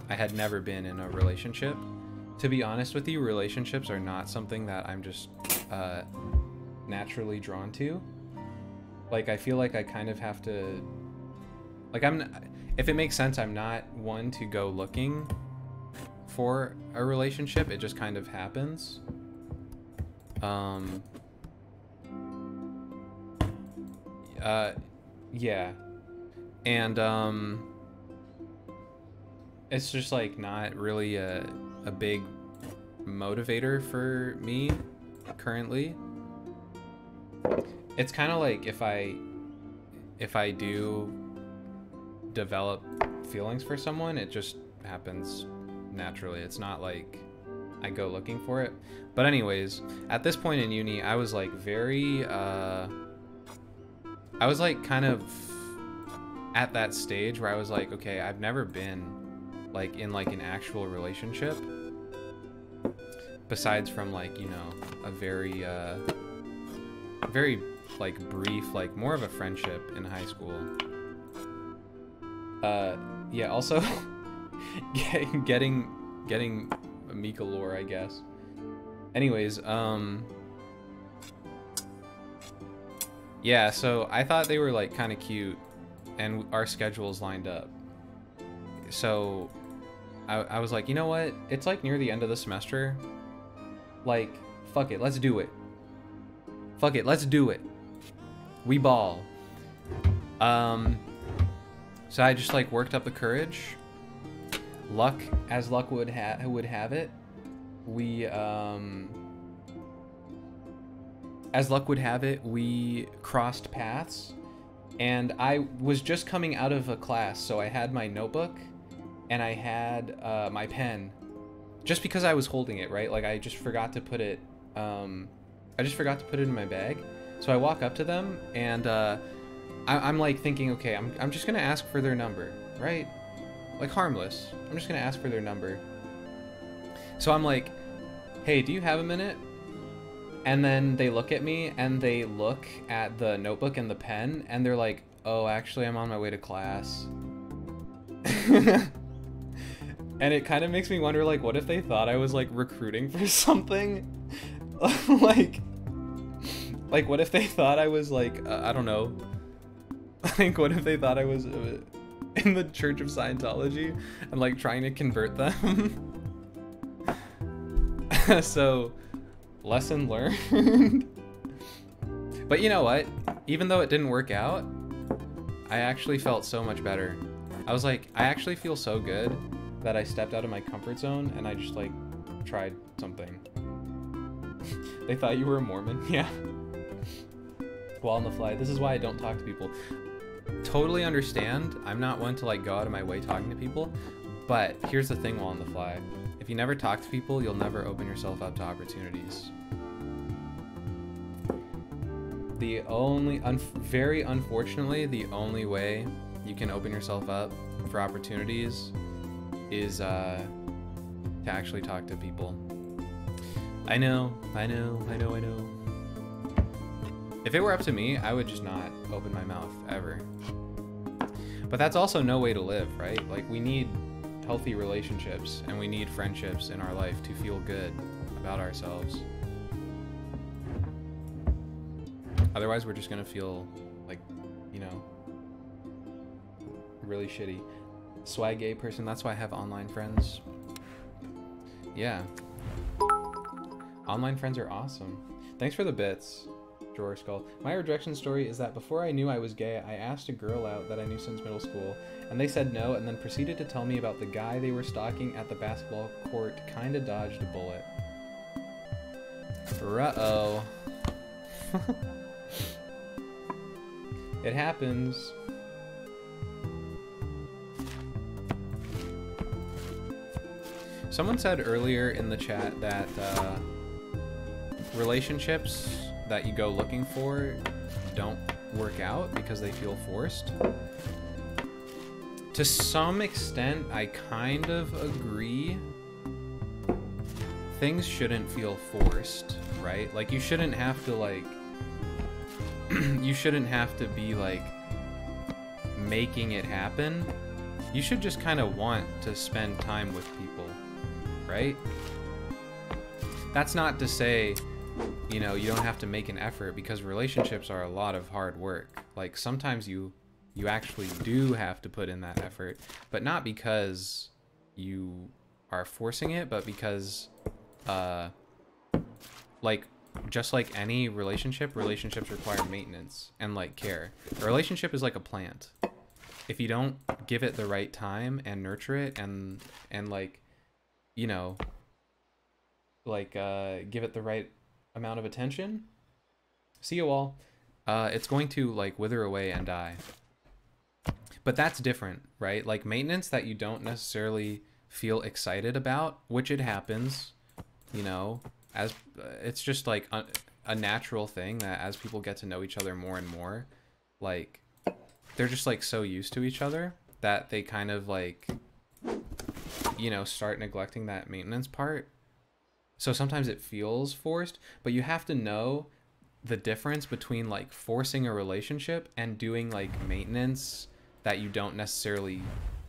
had never been in a relationship. To be honest with you, relationships are not something that I'm just naturally drawn to. Like, I feel like I kind of have to, like, if it makes sense, I'm not one to go looking for a relationship. It just kind of happens. Yeah. And, it's just, like, not really a big motivator for me currently. It's kind of like if I do develop feelings for someone, it just happens naturally. It's not like I go looking for it. But anyways, at this point in uni, I was like very I was like kind of at that stage where I was like, okay, I've never been like in like an actual relationship besides from like, you know, a very like brief, like more of a friendship in high school. Yeah, also getting Mika lore, I guess. Anyways, yeah, so I thought they were like kind of cute and our schedules lined up. So I was like, you know what? It's like near the end of the semester. Like, fuck it, let's do it. Fuck it, let's do it. We ball. So I just like worked up the courage. Luck, as luck would have it, we crossed paths, and I was just coming out of a class, so I had my notebook, and I had my pen, just because I was holding it, right? Like I just forgot to put it, in my bag. So I walk up to them, and I'm like thinking, okay, I'm just gonna ask for their number, right? Like harmless. I'm just gonna ask for their number. So I'm like, hey, do you have a minute? And then they look at me, and they look at the notebook and the pen, and they're like, oh, actually, I'm on my way to class. And it kind of makes me wonder, like, what if they thought I was, like, recruiting for something? like, what if they thought I was, like, I don't know. Like, what if they thought I was in the Church of Scientology and, like, trying to convert them? So, lesson learned. But you know what? Even though it didn't work out, I actually felt so much better. I was like, I actually feel so good that I stepped out of my comfort zone and I just like tried something. They thought you were a Mormon? Yeah. While on the fly. This is why I don't talk to people. Totally understand. I'm not one to like go out of my way talking to people, but here's the thing while on the fly. If you never talk to people, you'll never open yourself up to opportunities. The only, very unfortunately, the only way you can open yourself up for opportunities is to actually talk to people. I know. If it were up to me, I would just not open my mouth ever. But that's also no way to live, right? Like, we need healthy relationships and we need friendships in our life to feel good about ourselves. Otherwise, we're just gonna feel like, you know, really shitty. Swag gay person, that's why I have online friends. Yeah. Online friends are awesome. Thanks for the bits, Drawer Skull. My rejection story is that before I knew I was gay, I asked a girl out that I knew since middle school, and they said no, and then proceeded to tell me about the guy they were stalking at the basketball court. Kinda dodged a bullet. Ruh-oh. It happens. Someone said earlier in the chat that relationships that you go looking for don't work out because they feel forced. To some extent, I kind of agree. Things shouldn't feel forced, right? Like, you shouldn't have to, like, you shouldn't have to be, like, making it happen. You should just kind of want to spend time with people, right? That's not to say, you know, you don't have to make an effort, because relationships are a lot of hard work. Like, sometimes you actually do have to put in that effort, but not because you are forcing it, but because, like, just like any relationship, relationships require maintenance and, like, care. A relationship is like a plant. If you don't give it the right time and nurture it and like, you know, like, give it the right amount of attention, see you all, it's going to, like, wither away and die. But that's different, right? Like, maintenance that you don't necessarily feel excited about, which it happens, you know, as it's just like a natural thing that as people get to know each other more and more, like, they're just, like, so used to each other that they kind of, like, you know, start neglecting that maintenance part. So sometimes it feels forced, but you have to know the difference between, like, forcing a relationship and doing, like, maintenance that you don't necessarily,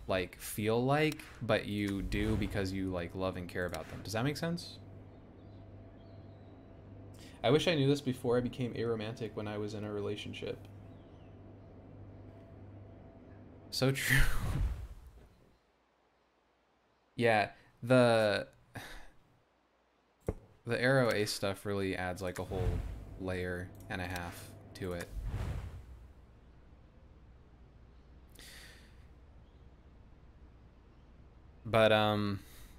like, feel like, but you do because you, like, love and care about them. Does that make sense? I wish I knew this before I became aromantic when I was in a relationship. So true. Yeah, the Arrow Ace stuff really adds, like, a whole layer and a half to it. But,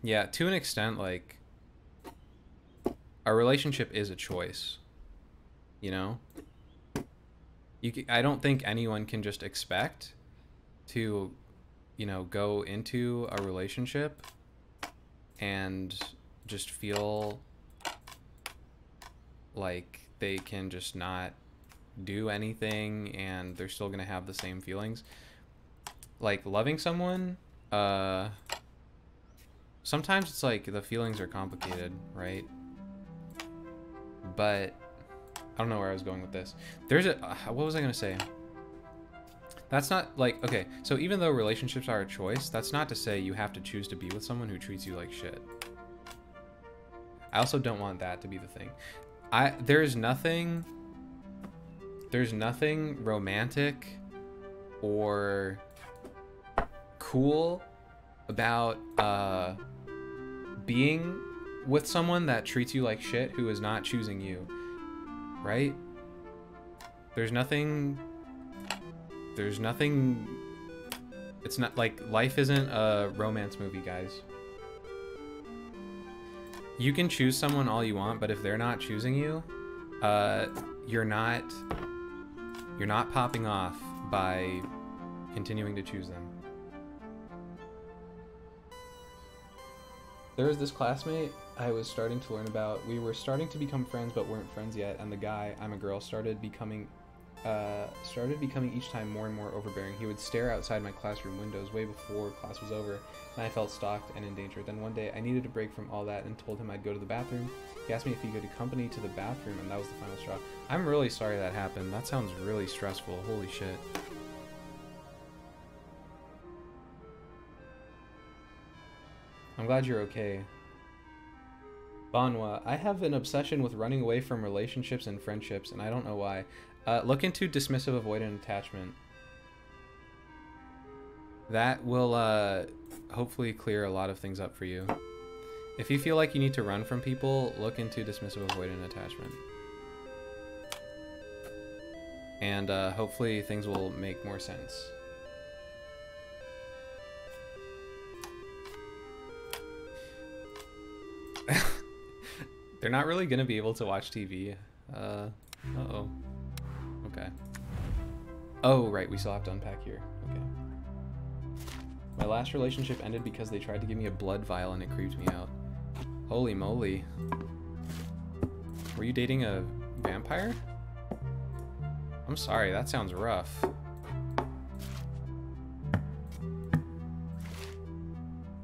yeah, to an extent, like, a relationship is a choice, you know? I don't think anyone can just expect to you know, go into a relationship and just feel like they can just not do anything and they're still gonna have the same feelings. Like, loving someone, sometimes it's like the feelings are complicated, right? But I don't know where I was going with this. There's a what was I gonna say? That's not like, okay, so even though relationships are a choice, that's not to say you have to choose to be with someone who treats you like shit. I also don't want that to be the thing. There's nothing romantic or cool about being with someone that treats you like shit who is not choosing you, right? There's nothing, it's not like, life isn't a romance movie, guys. You can choose someone all you want, but if they're not choosing you, you're not popping off by continuing to choose them. There was this classmate I was starting to learn about. We were starting to become friends, but weren't friends yet, and the guy, I'm a girl, started becoming each time more and more overbearing. He would stare outside my classroom windows way before class was over, and I felt stalked and in danger. Then one day, I needed a break from all that and told him I'd go to the bathroom. He asked me if he could accompany to the bathroom, and that was the final straw. I'm really sorry that happened. That sounds really stressful. Holy shit. I'm glad you're okay. Banwa, I have an obsession with running away from relationships and friendships, and I don't know why. Look into dismissive avoidant attachment. That will hopefully clear a lot of things up for you. If you feel like you need to run from people, look into dismissive avoidant attachment. And hopefully things will make more sense. They're not really gonna be able to watch TV. Uh-oh. Okay. Oh, right, we still have to unpack here. Okay. My last relationship ended because they tried to give me a blood vial and it creeped me out. Holy moly. Were you dating a vampire? I'm sorry, that sounds rough.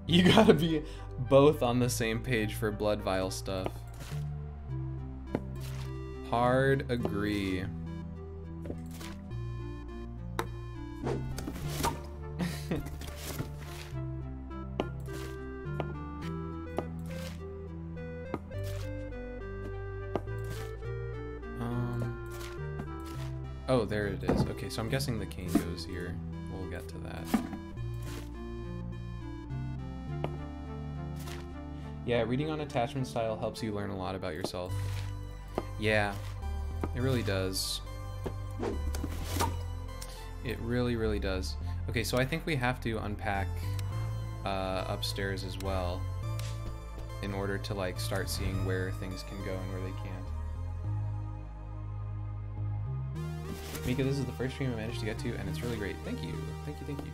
You gotta be both on the same page for blood vial stuff. Hard agree. Oh, there it is. Okay, so I'm guessing the cane goes here. We'll get to that. Yeah, reading on attachment style helps you learn a lot about yourself. Yeah, it really does. It really, really does. Okay, so I think we have to unpack upstairs as well in order to like start seeing where things can go and where they can't. Mika, this is the first stream I managed to get to, and it's really great. Thank you. Thank you, thank you.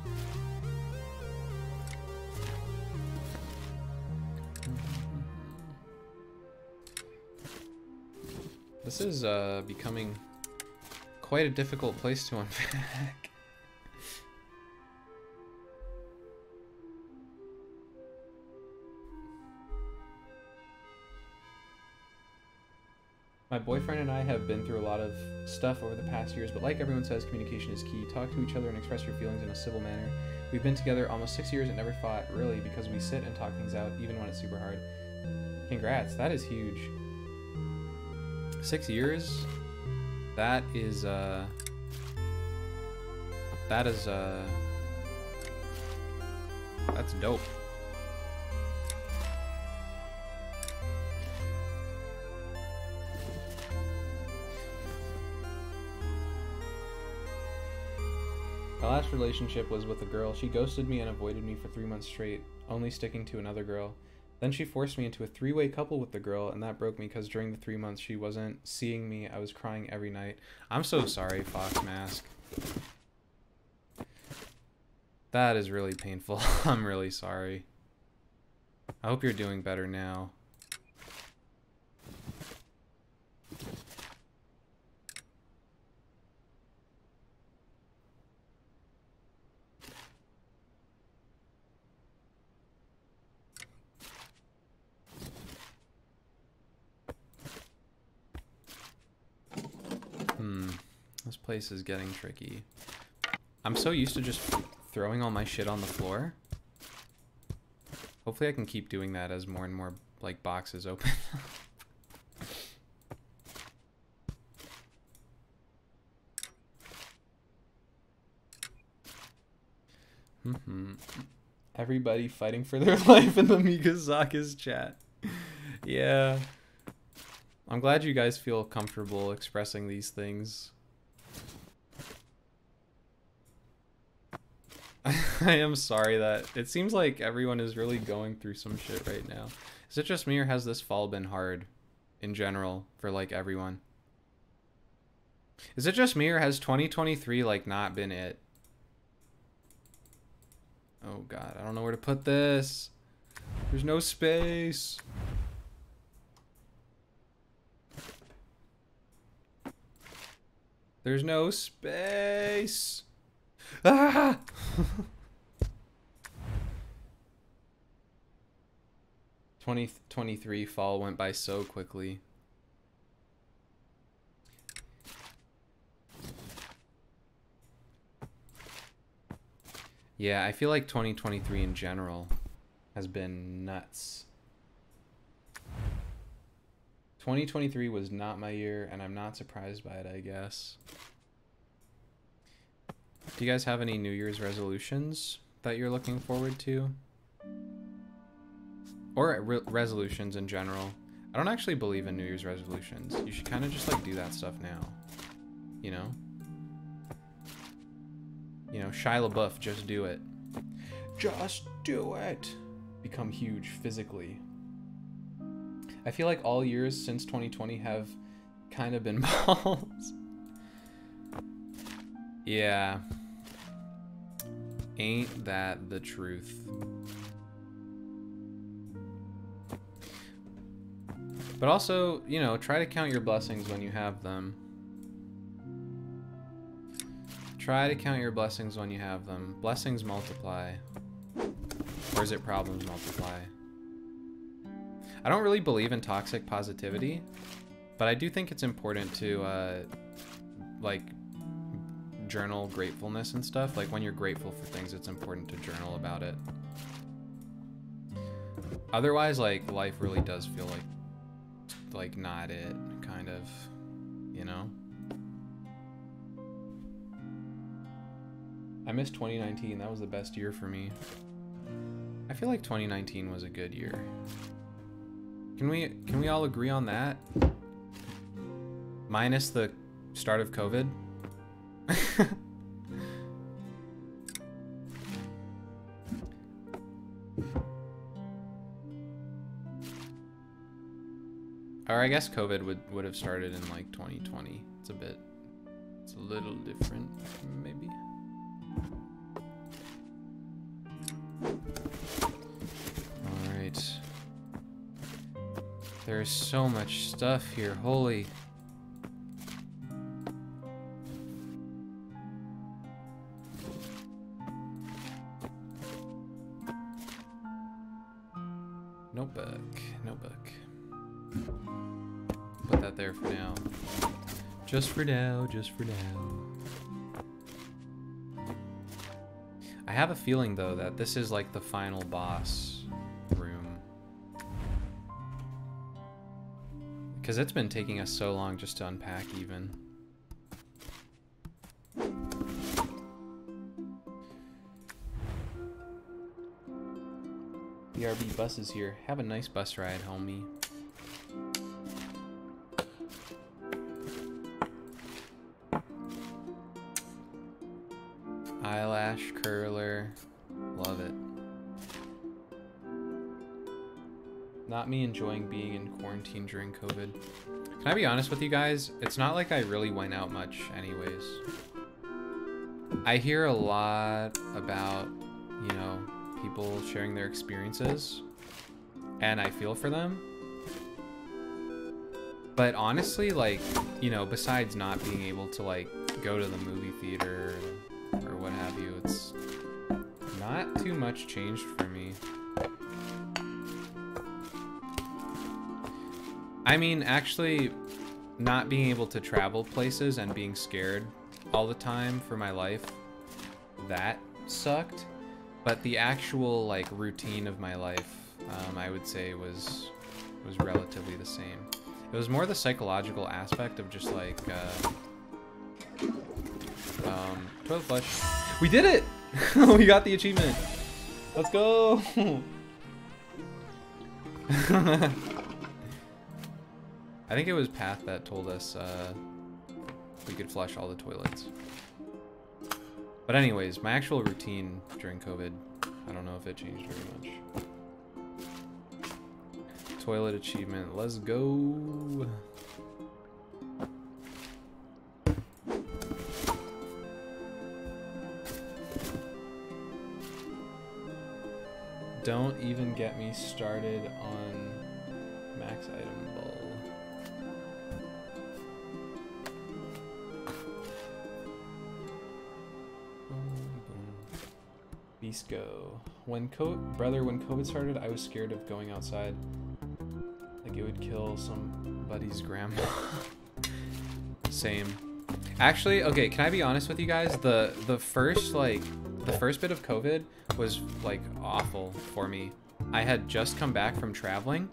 This is becoming quite a difficult place to unpack. My boyfriend and I have been through a lot of stuff over the past years, but like everyone says, communication is key. Talk to each other and express your feelings in a civil manner. We've been together almost 6 years and never fought, really, because we sit and talk things out, even when it's super hard. Congrats, that is huge. 6 years? That's dope. My last relationship was with a girl. She ghosted me and avoided me for 3 months straight, only sticking to another girl. Then she forced me into a 3-way couple with the girl, and that broke me because during the 3 months she wasn't seeing me. I was crying every night. I'm so sorry, Fox Mask. That is really painful. I'm really sorry. I hope you're doing better now. This place is getting tricky. I'm so used to just throwing all my shit on the floor. Hopefully I can keep doing that as more and more like boxes open. Everybody fighting for their life in the Mikasacus chat. Yeah. I'm glad you guys feel comfortable expressing these things. I am sorry that it seems like everyone is really going through some shit right now. Is it just me, or has this fall been hard in general for like everyone? Is it just me, or has 2023 like not been it? Oh god, I don't know where to put this. There's no space. There's no space. Ah! 2023 fall went by so quickly. Yeah, I feel like 2023 in general has been nuts. 2023 was not my year, and I'm not surprised by it, I guess. Do you guys have any New Year's resolutions that you're looking forward to? Or resolutions in general? I don't actually believe in New Year's resolutions. You should kind of just like do that stuff now. You know? You know, Shia LaBeouf, just do it. Just do it! Become huge physically. I feel like all years since 2020 have kind of been balls. Yeah. Ain't that the truth? But also, you know, try to count your blessings when you have them. Try to count your blessings when you have them. Blessings multiply. Or is it problems multiply? I don't really believe in toxic positivity, but I do think it's important to, like, journal gratefulness and stuff. Like, when you're grateful for things, it's important to journal about it. Otherwise, like, life really does feel like not it, kind of, you know? I miss 2019. That was the best year for me. I feel like 2019 was a good year. Can we all agree on that? Minus the start of COVID? Or I guess COVID would have started in like 2020. It's a little different, maybe. Alright. There's so much stuff here, holy. Notebook. Put that there for now. Just for now. I have a feeling though that this is like the final boss room. Because it's been taking us so long just to unpack even. BRB bus is here. Have a nice bus ride, homie. Eyelash curler. Love it. Not me enjoying being in quarantine during COVID. Can I be honest with you guys? It's not like I really went out much anyways. I hear a lot about you know, people sharing their experiences, and I feel for them. But honestly, like, you know, besides not being able to, like, go to the movie theater or what have you, it's not too much changed for me. I mean, actually, not being able to travel places and being scared all the time for my life, that sucked. But the actual, like, routine of my life, I would say was relatively the same. It was more the psychological aspect of just, like, toilet flush. We did it! We got the achievement. Let's go! I think it was Path that told us we could flush all the toilets. But anyways, my actual routine during COVID, I don't know if it changed very much. Toilet achievement, let's go. Don't even get me started on max item bull. Bisco. When COVID started, I was scared of going outside. Like it would kill somebody's grandma. Same. Actually, okay, can I be honest with you guys? The first bit of COVID was like awful for me. I had just come back from traveling.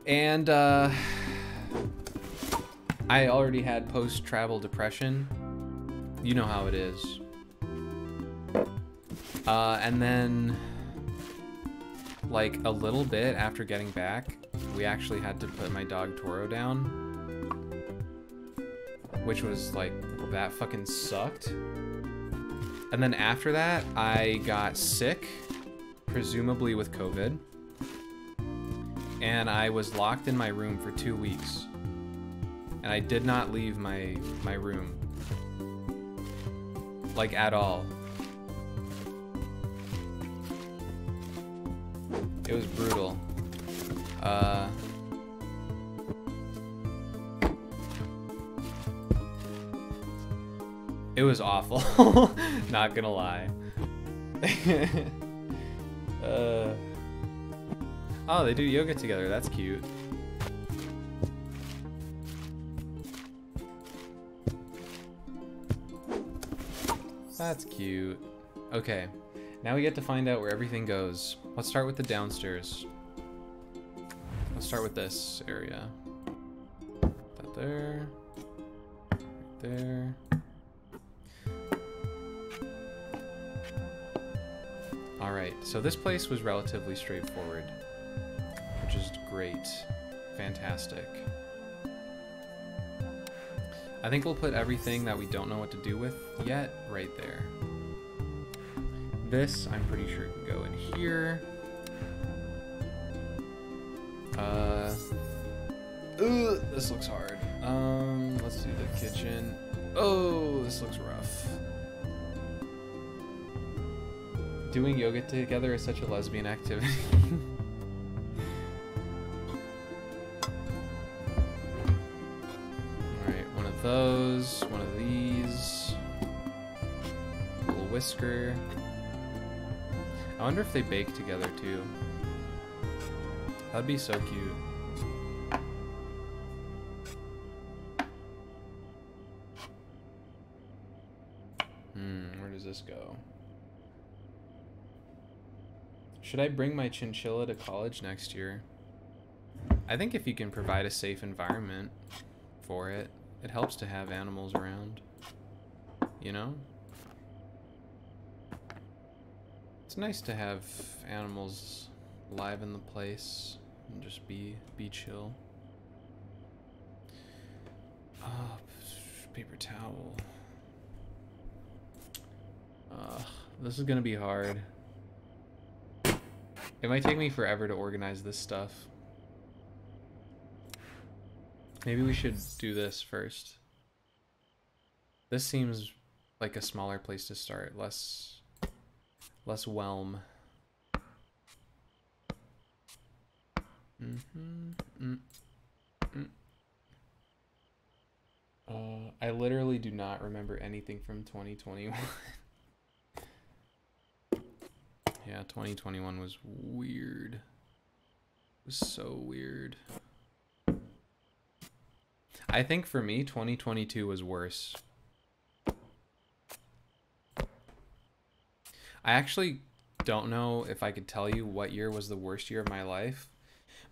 And I already had post-travel depression. You know how it is. And then like a little bit after getting back, we actually had to put my dog Toro down, which was like, that fucking sucked. And then after that, I got sick, presumably with COVID, and I was locked in my room for 2 weeks, and I did not leave my room, like at all. It was brutal. It was awful. Not gonna lie. Oh, they do yoga together. That's cute. That's cute. Okay, now we get to find out where everything goes. Let's start with the downstairs. Let's start with this area. That there. Right there. Alright, so this place was relatively straightforward, which is great. Fantastic. I think we'll put everything that we don't know what to do with yet right there. This, I'm pretty sure can go in here. This looks hard. Let's do the kitchen. Oh, this looks rough. Doing yoga together is such a lesbian activity. Alright, one of those, one of these. A little whisker. I wonder if they bake together too. That'd be so cute. Where does this go? Should I bring my chinchilla to college next year? I think if you can provide a safe environment for it, it helps to have animals around. You know? It's nice to have animals live in the place and just be chill. Oh, paper towel. This is gonna be hard. It might take me forever to organize this stuff. Maybe we should do this first. This seems like a smaller place to start, less whelm. I literally do not remember anything from 2021. Yeah, 2021 was weird. It was so weird. I think for me, 2022 was worse. I actually don't know if I could tell you what year was the worst year of my life,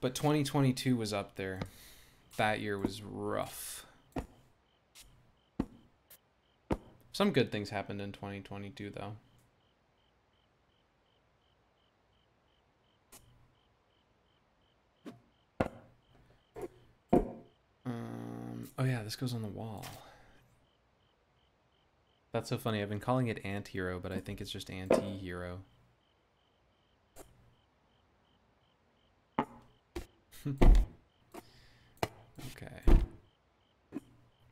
but 2022 was up there. That year was rough. Some good things happened in 2022, though. Oh yeah, this goes on the wall. That's so funny. I've been calling it Ant-Hero, but I think it's just Anti-Hero. Okay.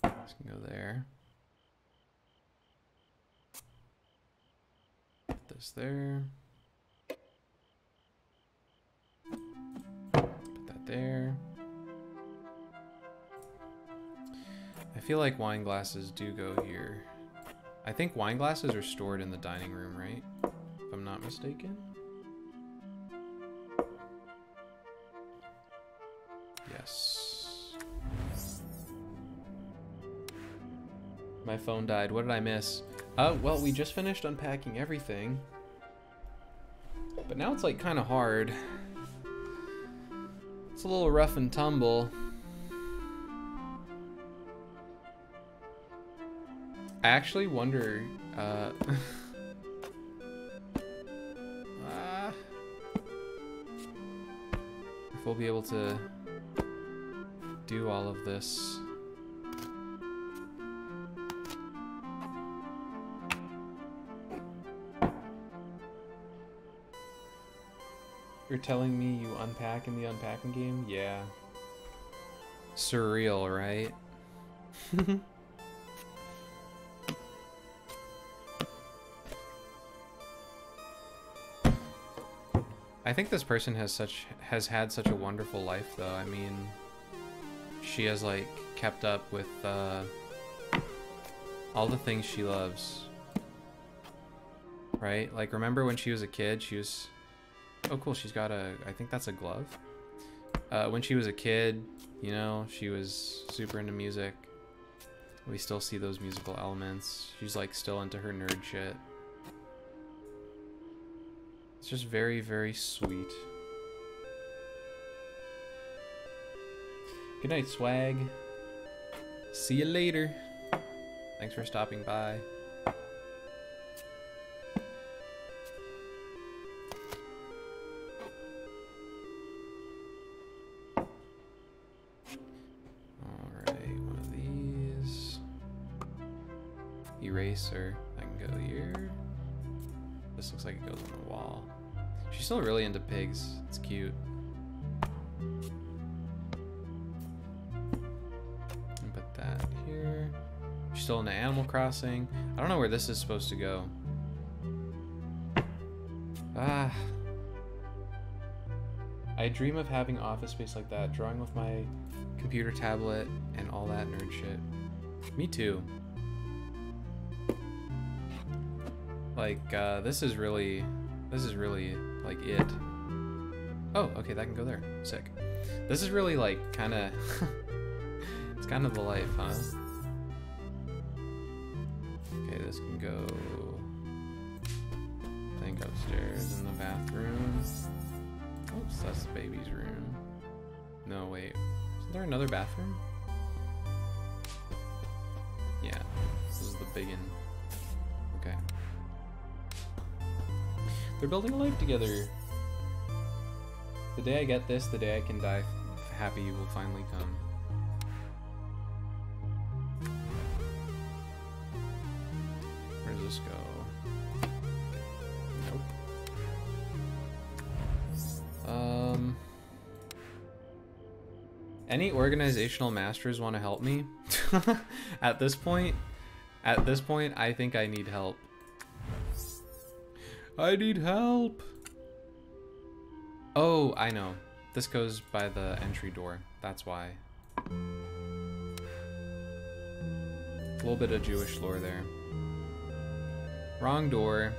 This can go there. Put this there. Put that there. I feel like wine glasses do go here. I think wine glasses are stored in the dining room, right? If I'm not mistaken. Yes. My phone died. What did I miss? Well, we just finished unpacking everything. But now it's like kind of hard. It's a little rough and tumble. I actually wonder, if we'll be able to do all of this. You're telling me you unpack in the unpacking game? Yeah. Surreal, right? I think this person has had such a wonderful life, though. I mean, she has like kept up with all the things she loves, right? Like, remember when she was a kid? She was, oh cool, she's got a, I think that's a glove. When she was a kid, you know, she was super into music. We still see those musical elements. She's like still into her nerd shit. It's just very, very sweet. Good night, swag. See you later. Thanks for stopping by. Alright, one of these. Eraser. I can go here. This looks like it goes on the wall. She's still really into pigs. It's cute. And put that here. She's still into Animal Crossing. I don't know where this is supposed to go. Ah. I dream of having office space like that, drawing with my computer tablet and all that nerd shit. Me too. Like, this is really like it. Oh, okay, that can go there. Sick. This is really like kind of, it's kind of the life, huh? Okay, this can go, I think upstairs in the bathroom. Oops, that's the baby's room. No, wait, isn't there another bathroom? Yeah, this is the big one. Okay. They're building a life together. The day I get this, the day I can die happy will finally come. Where does this go? Nope. Any organizational masters want to help me? At this point, At this point, I think I need help. I need help. Oh, I know. This goes by the entry door. That's why. A little bit of Jewish lore there. Wrong door.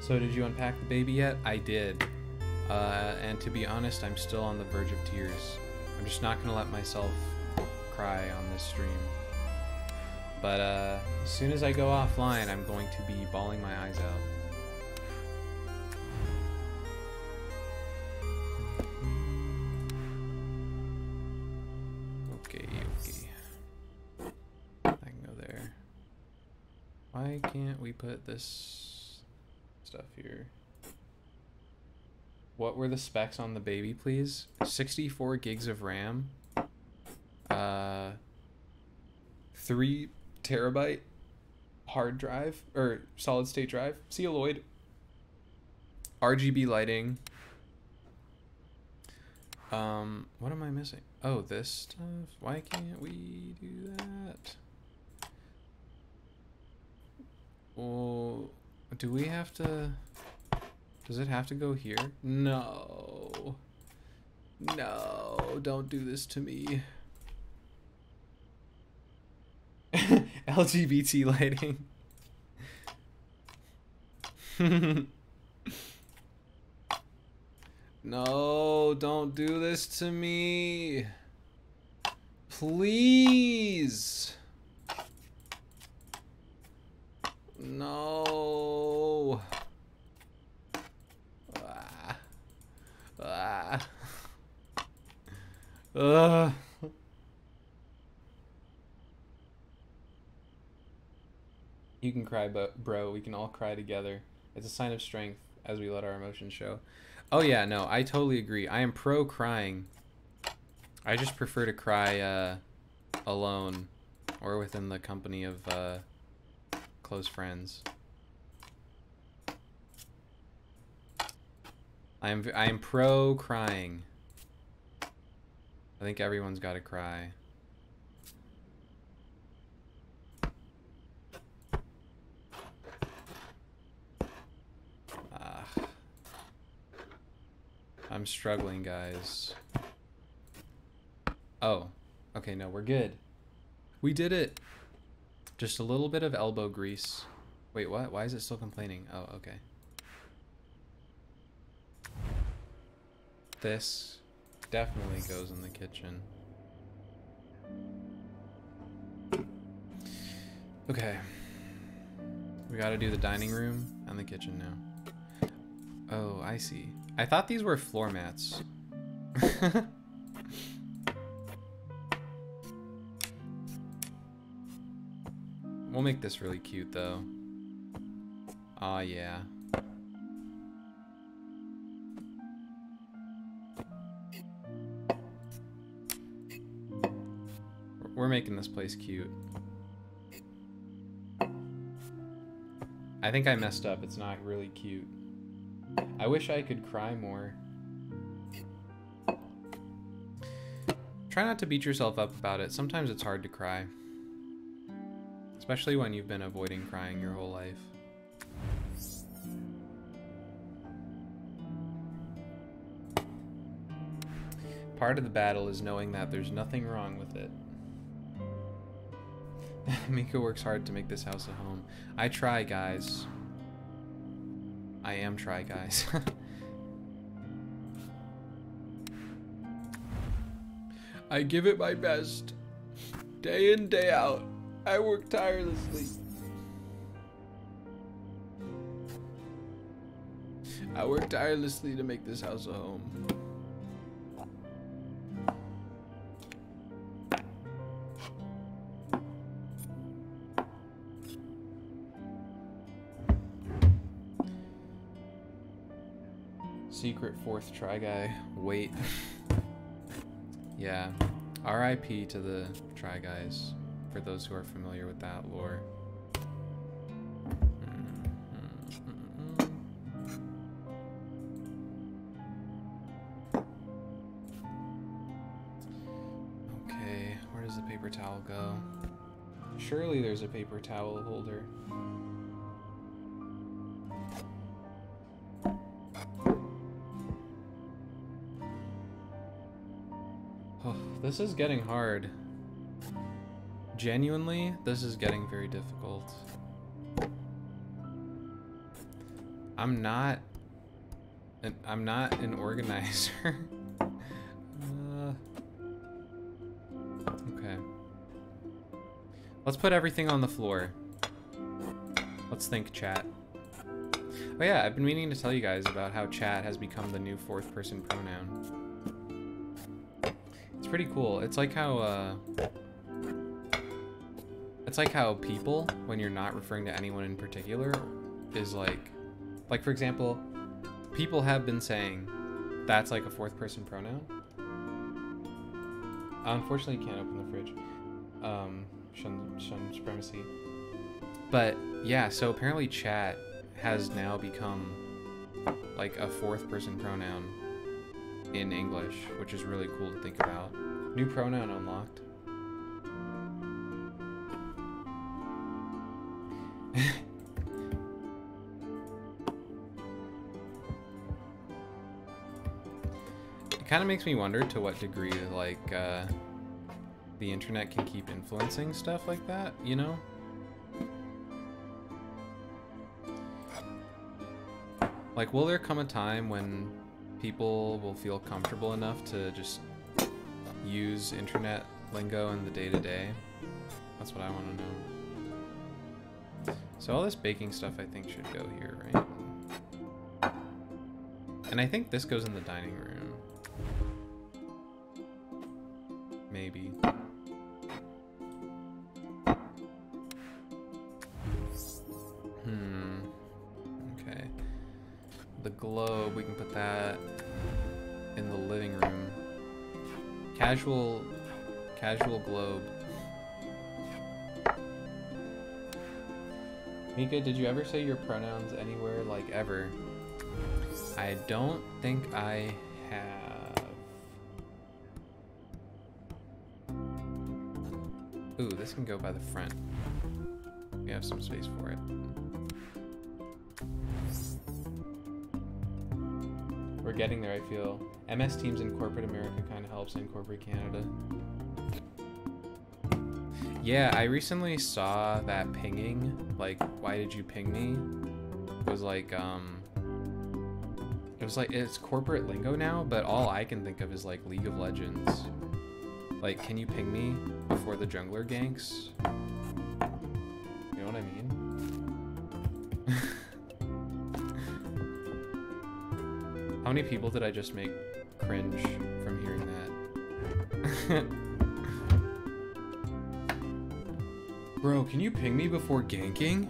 So did you unpack the baby yet? I did. And to be honest, I'm still on the verge of tears. I'm just not gonna let myself cry on this stream. But as soon as I go offline, I'm going to be bawling my eyes out. Okay. I can go there. Why can't we put this stuff here? What were the specs on the baby, please? 64 gigs of RAM. 3 terabyte hard drive, or solid state drive. Celluloid. RGB lighting. What am I missing? Oh, this stuff. Why can't we do that? Well, do we have to... Does it have to go here? No. No, don't do this to me. LGBT lighting. No, don't do this to me. Please. No. You can cry, bro. We can all cry together. It's a sign of strength as we let our emotions show. Oh yeah, no, I totally agree. I am pro crying. I just prefer to cry alone or within the company of close friends. I am pro crying. I think everyone's got to cry. I'm struggling, guys. Oh, okay, no, we're good. We did it. Just a little bit of elbow grease. Wait, what? Why is it still complaining? Oh, okay. This definitely goes in the kitchen. Okay. We gotta do the dining room and the kitchen now. Oh, I see. I thought these were floor mats. We'll make this really cute, though. Aw, yeah. We're making this place cute. I think I messed up. It's not really cute. I wish I could cry more. Try not to beat yourself up about it. Sometimes it's hard to cry. Especially when you've been avoiding crying your whole life. Part of the battle is knowing that there's nothing wrong with it. Mika works hard to make this house a home. I try, guys. I am try, guys. I give it my best. Day in, day out. I work tirelessly. I work tirelessly to make this house a home. Secret fourth try guy. Wait. Yeah. RIP to the try guys, for those who are familiar with that lore. towel go? Surely there's a paper towel holder. Oh, this is getting hard. Genuinely, this is getting very difficult. I'm not an organizer. Okay. Let's put everything on the floor. Let's think, chat. Oh yeah, I've been meaning to tell you guys about how chat has become the new fourth person pronoun. It's pretty cool. It's like how people, when you're not referring to anyone in particular, is like for example, people have been saying that's like a fourth person pronoun. Unfortunately, you can't open the fridge. Shun supremacy. But yeah, so apparently chat has now become like a fourth person pronoun in English, which is really cool to think about. New pronoun unlocked. It kind of makes me wonder to what degree like the internet can keep influencing stuff like that, you know? Like, will there come a time when people will feel comfortable enough to just use internet lingo in the day-to-day? That's what I want to know. So all this baking stuff I think should go here, right? And I think this goes in the dining room. Maybe. Okay. The globe, we can put that in the living room. Casual globe. Mika, did you ever say your pronouns anywhere, like ever? I don't think I have. Ooh, this can go by the front. We have some space for it. We're getting there, I feel. MS Teams in corporate America kind of helps in corporate Canada. Yeah, I recently saw that pinging, like, why did you ping me? It was like, it's corporate lingo now, but all I can think of is like League of Legends. Like, can you ping me before the jungler ganks? You know what I mean? How many people did I just make cringe from hearing that? Bro, can you ping me before ganking?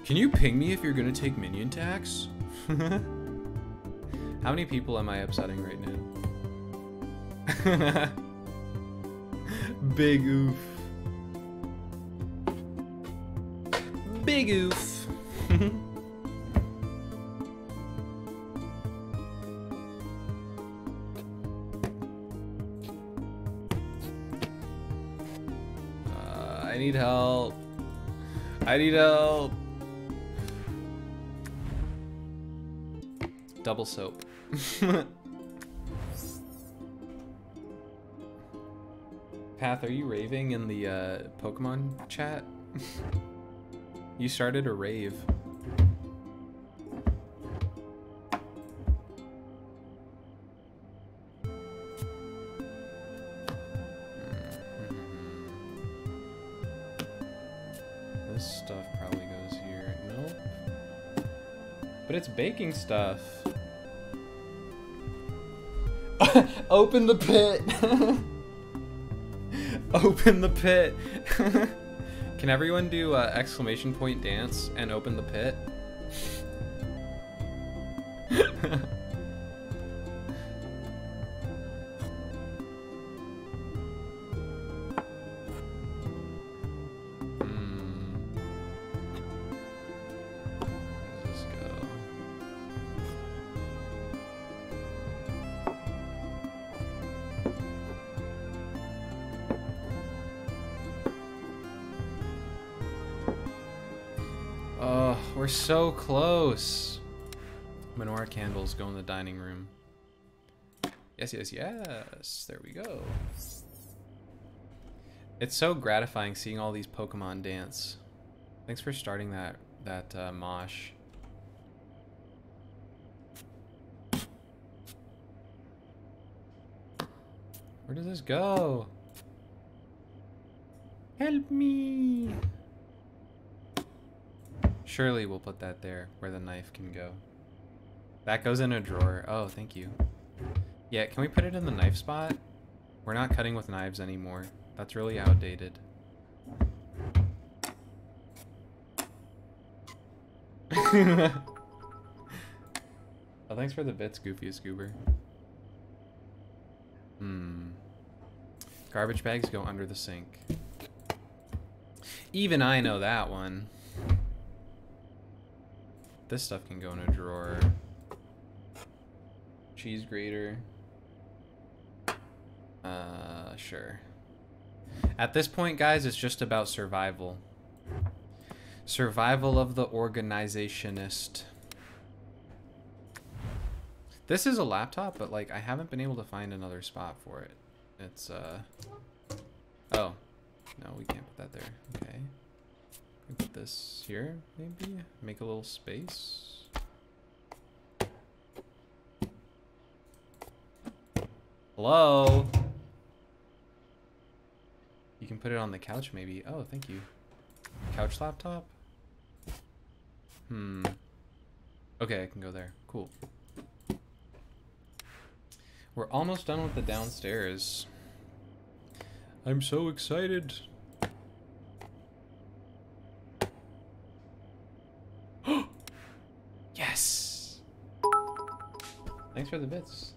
Can you ping me if you're gonna take minion tax? How many people am I upsetting right now? Big oof. Big oof. I need help. I need help. Double soap. Path, are you raving in the Pokemon chat? You started a rave. This stuff probably goes here. Nope. But it's baking stuff. Open the pit. Open the pit. Can everyone do exclamation point dance and open the pit? Oh, we're so close. Menorah candles go in the dining room. Yes, yes, yes. There we go. It's so gratifying seeing all these Pokemon dance. Thanks for starting that mosh. Where does this go? Help me! Surely we'll put that there where the knife can go. That goes in a drawer. Oh, thank you. Yeah, can we put it in the knife spot? We're not cutting with knives anymore. That's really outdated. Oh, thanks for the bits, Goofy Scoober. Garbage bags go under the sink. Even I know that one. This stuff can go in a drawer. Cheese grater. Sure. At this point, guys, it's just about survival. Survival of the organizationist. This is a laptop, but like I haven't been able to find another spot for it. It's oh. No, we can't put that there. Okay. We put this here, maybe? Make a little space. Hello? You can put it on the couch, maybe. Oh, thank you. Couch laptop? Okay, I can go there. Cool. We're almost done with the downstairs. I'm so excited. Yes! Thanks for the bits.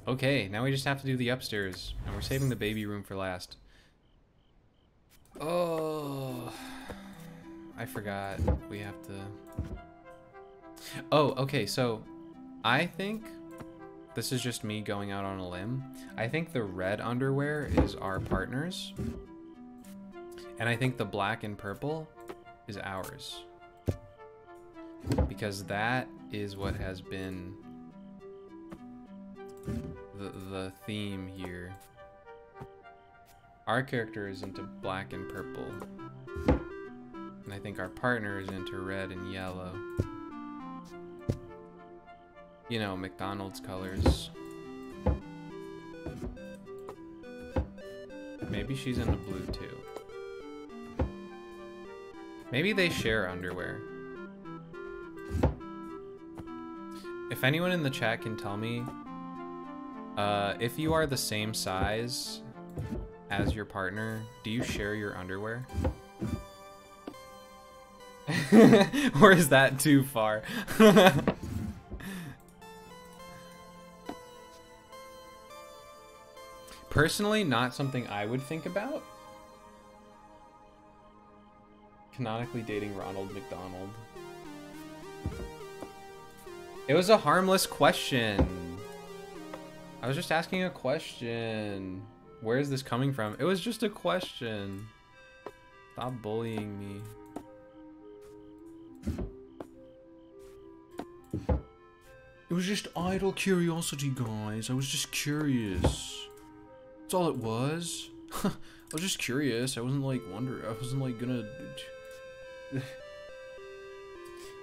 Okay, now we just have to do the upstairs. And we're saving the baby room for last. Oh, I forgot. We have to... Oh, okay, so I think... This is just me going out on a limb. I think the red underwear is our partner's. And I think the black and purple is ours. Because that is what has been the theme here. Our character is into black and purple. And I think our partner is into red and yellow. You know, McDonald's colors. Maybe she's into blue too. Maybe they share underwear. If anyone in the chat can tell me, if you are the same size as your partner, do you share your underwear? Or is that too far? Personally, not something I would think about. Canonically dating Ronald McDonald. It was a harmless question. I was just asking a question. Where is this coming from? It was just a question. Stop bullying me. It was just idle curiosity, guys. I was just curious. That's all it was. I was just curious. I wasn't like I wasn't like gonna.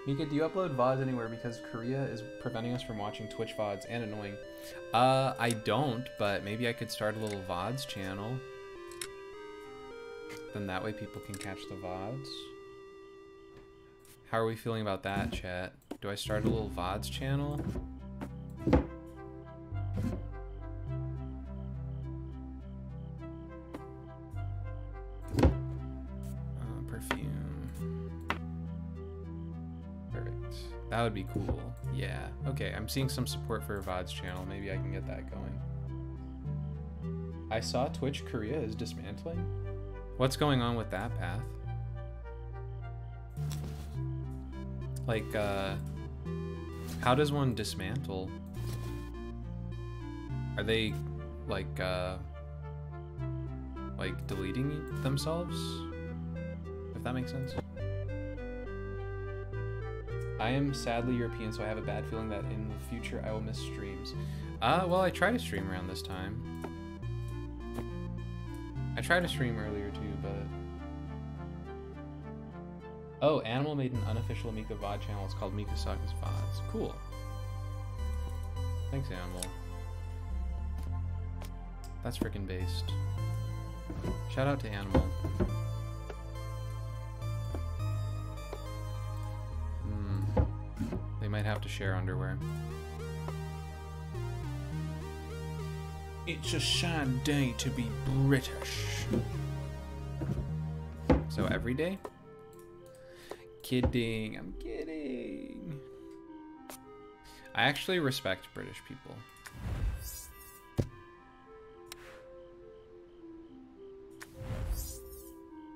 Mika, do you upload VODs anywhere because Korea is preventing us from watching Twitch VODs and annoying? I don't, but maybe I could start a little VODs channel. Then that way people can catch the VODs. How are we feeling about that, chat? Do I start a little VODs channel? That would be cool. Yeah. Okay, I'm seeing some support for a VODs channel. Maybe I can get that going. I saw Twitch Korea is dismantling. What's going on with that, Path? Like, how does one dismantle? Are they, like deleting themselves? If that makes sense. I am sadly European, so I have a bad feeling that in the future I will miss streams. Well, I try to stream around this time. I tried to stream earlier too, but... Oh, Animal made an unofficial Mika VOD channel. It's called Mikasacus VODs. Cool. Thanks, Animal. That's freaking based. Shout out to Animal. They might have to share underwear. It's a sad day to be British. So every day? Kidding, I'm kidding. I actually respect British people.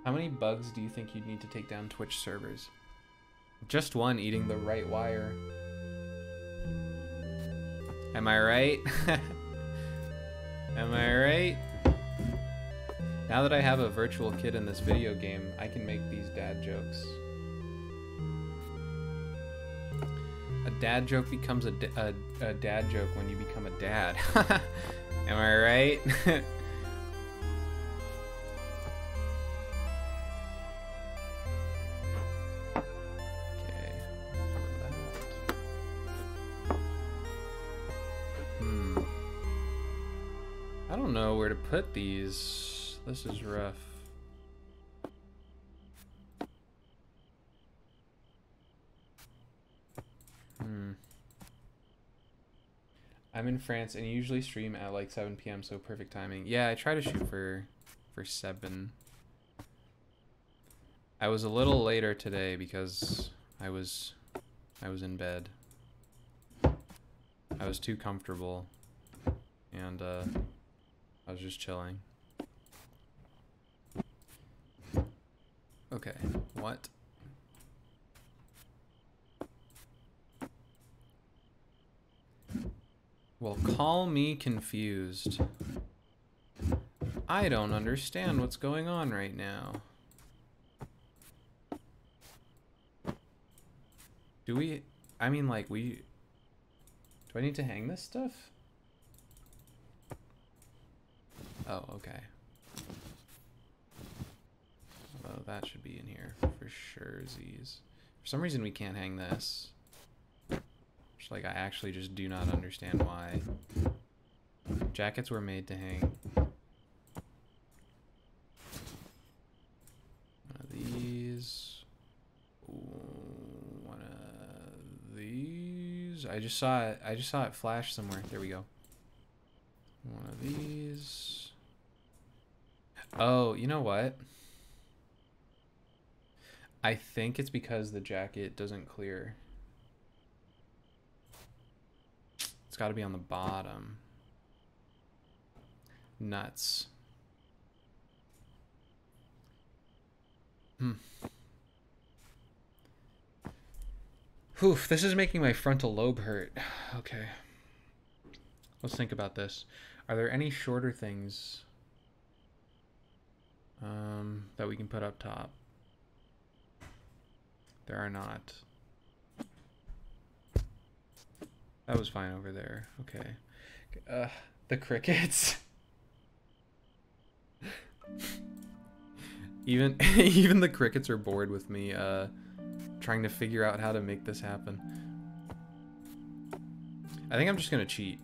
How many bugs do you think you'd need to take down Twitch servers? Just one, eating the right wire. Am I right? Am I right? Now that I have a virtual kid in this video game, I can make these dad jokes. A dad joke becomes a dad joke when you become a dad. Am I right? I don't know where to put these. This is rough. I'm in France and usually stream at like 7 p.m. so perfect timing. Yeah, I try to shoot for 7. I was a little later today because I was in bed. I was too comfortable and I was just chilling. Okay, what? Well, call me confused. I don't understand what's going on right now. Do we... I mean, like, do I need to hang this stuff? Oh, okay. Well, that should be in here for sure, Z's. For some reason we can't hang this. Which, like, I actually just do not understand why. Jackets were made to hang. One of these. One of these. I just saw it flash somewhere. There we go. One of these. Oh, you know what? I think it's because the jacket doesn't clear. It's got to be on the bottom. Nuts. Whew, this is making my frontal lobe hurt. Okay. Let's think about this. Are there any shorter things that we can put up top? There are not. That was fine over there. Okay. The crickets. Even the crickets are bored with me trying to figure out how to make this happen. I think I'm just gonna cheat.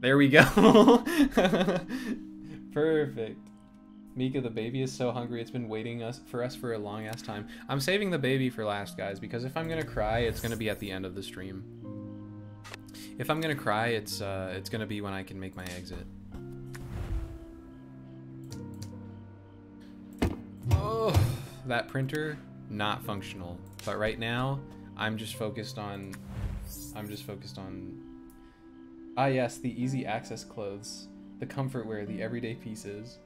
There we go. Perfect. Mika, the baby is so hungry. It's been waiting for us for a long ass time. I'm saving the baby for last, guys, because if I'm gonna cry, it's gonna be at the end of the stream. If I'm gonna cry, it's gonna be when I can make my exit. Oh, that printer not functional. But right now, I'm just focused on. Ah, yes, the easy access clothes, the comfort wear, the everyday pieces.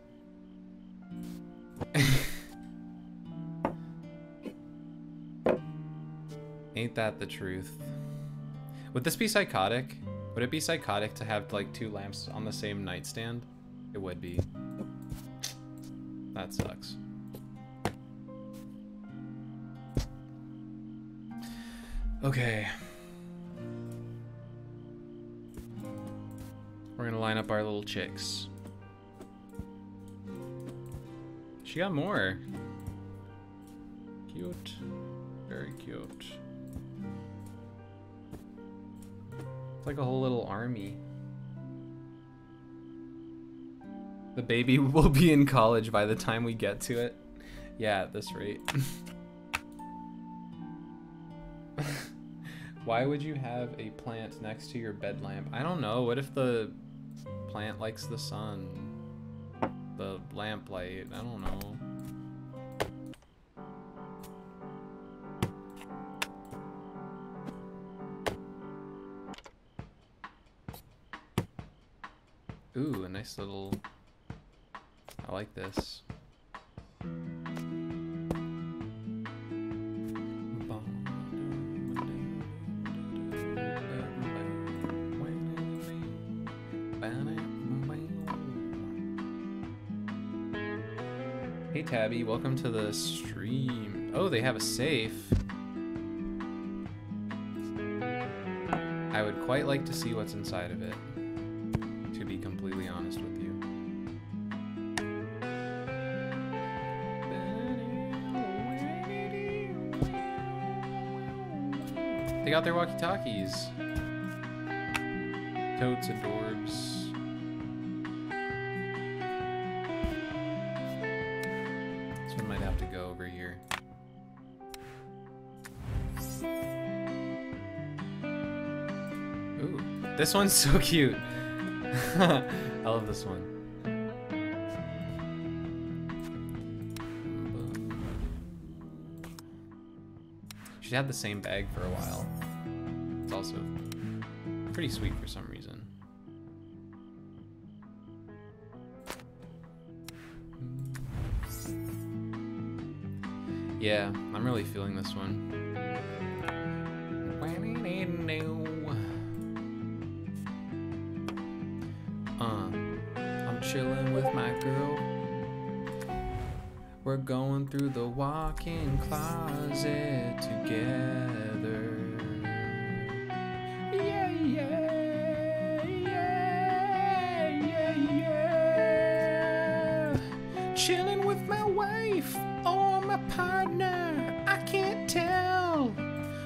Ain't that the truth? Would this be psychotic? Would it be psychotic to have like 2 lamps on the same nightstand? It would be. That sucks. Okay. We're gonna line up our little chicks. She got more. Cute. Very cute. It's like a whole little army. The baby will be in college by the time we get to it. Yeah, at this rate. Why would you have a plant next to your bed lamp? I don't know. What if the plant likes the sun? The lamp light? I don't know. Ooh, a nice little... I like this. Hey Tabby, welcome to the stream. Oh, they have a safe. I would quite like to see what's inside of it, to be completely honest with you. They got their walkie-talkies. Totes, adorbs. This one might have to go over here. Ooh, this one's so cute. I love this one. She had the same bag for a while. It's also pretty sweet for some reason. Yeah, I'm really feeling this one. I'm chilling with my girl. We're going through the walk-in closet together. Yeah, yeah, yeah, yeah, yeah. Chilling with my wife or my partner, I can't tell,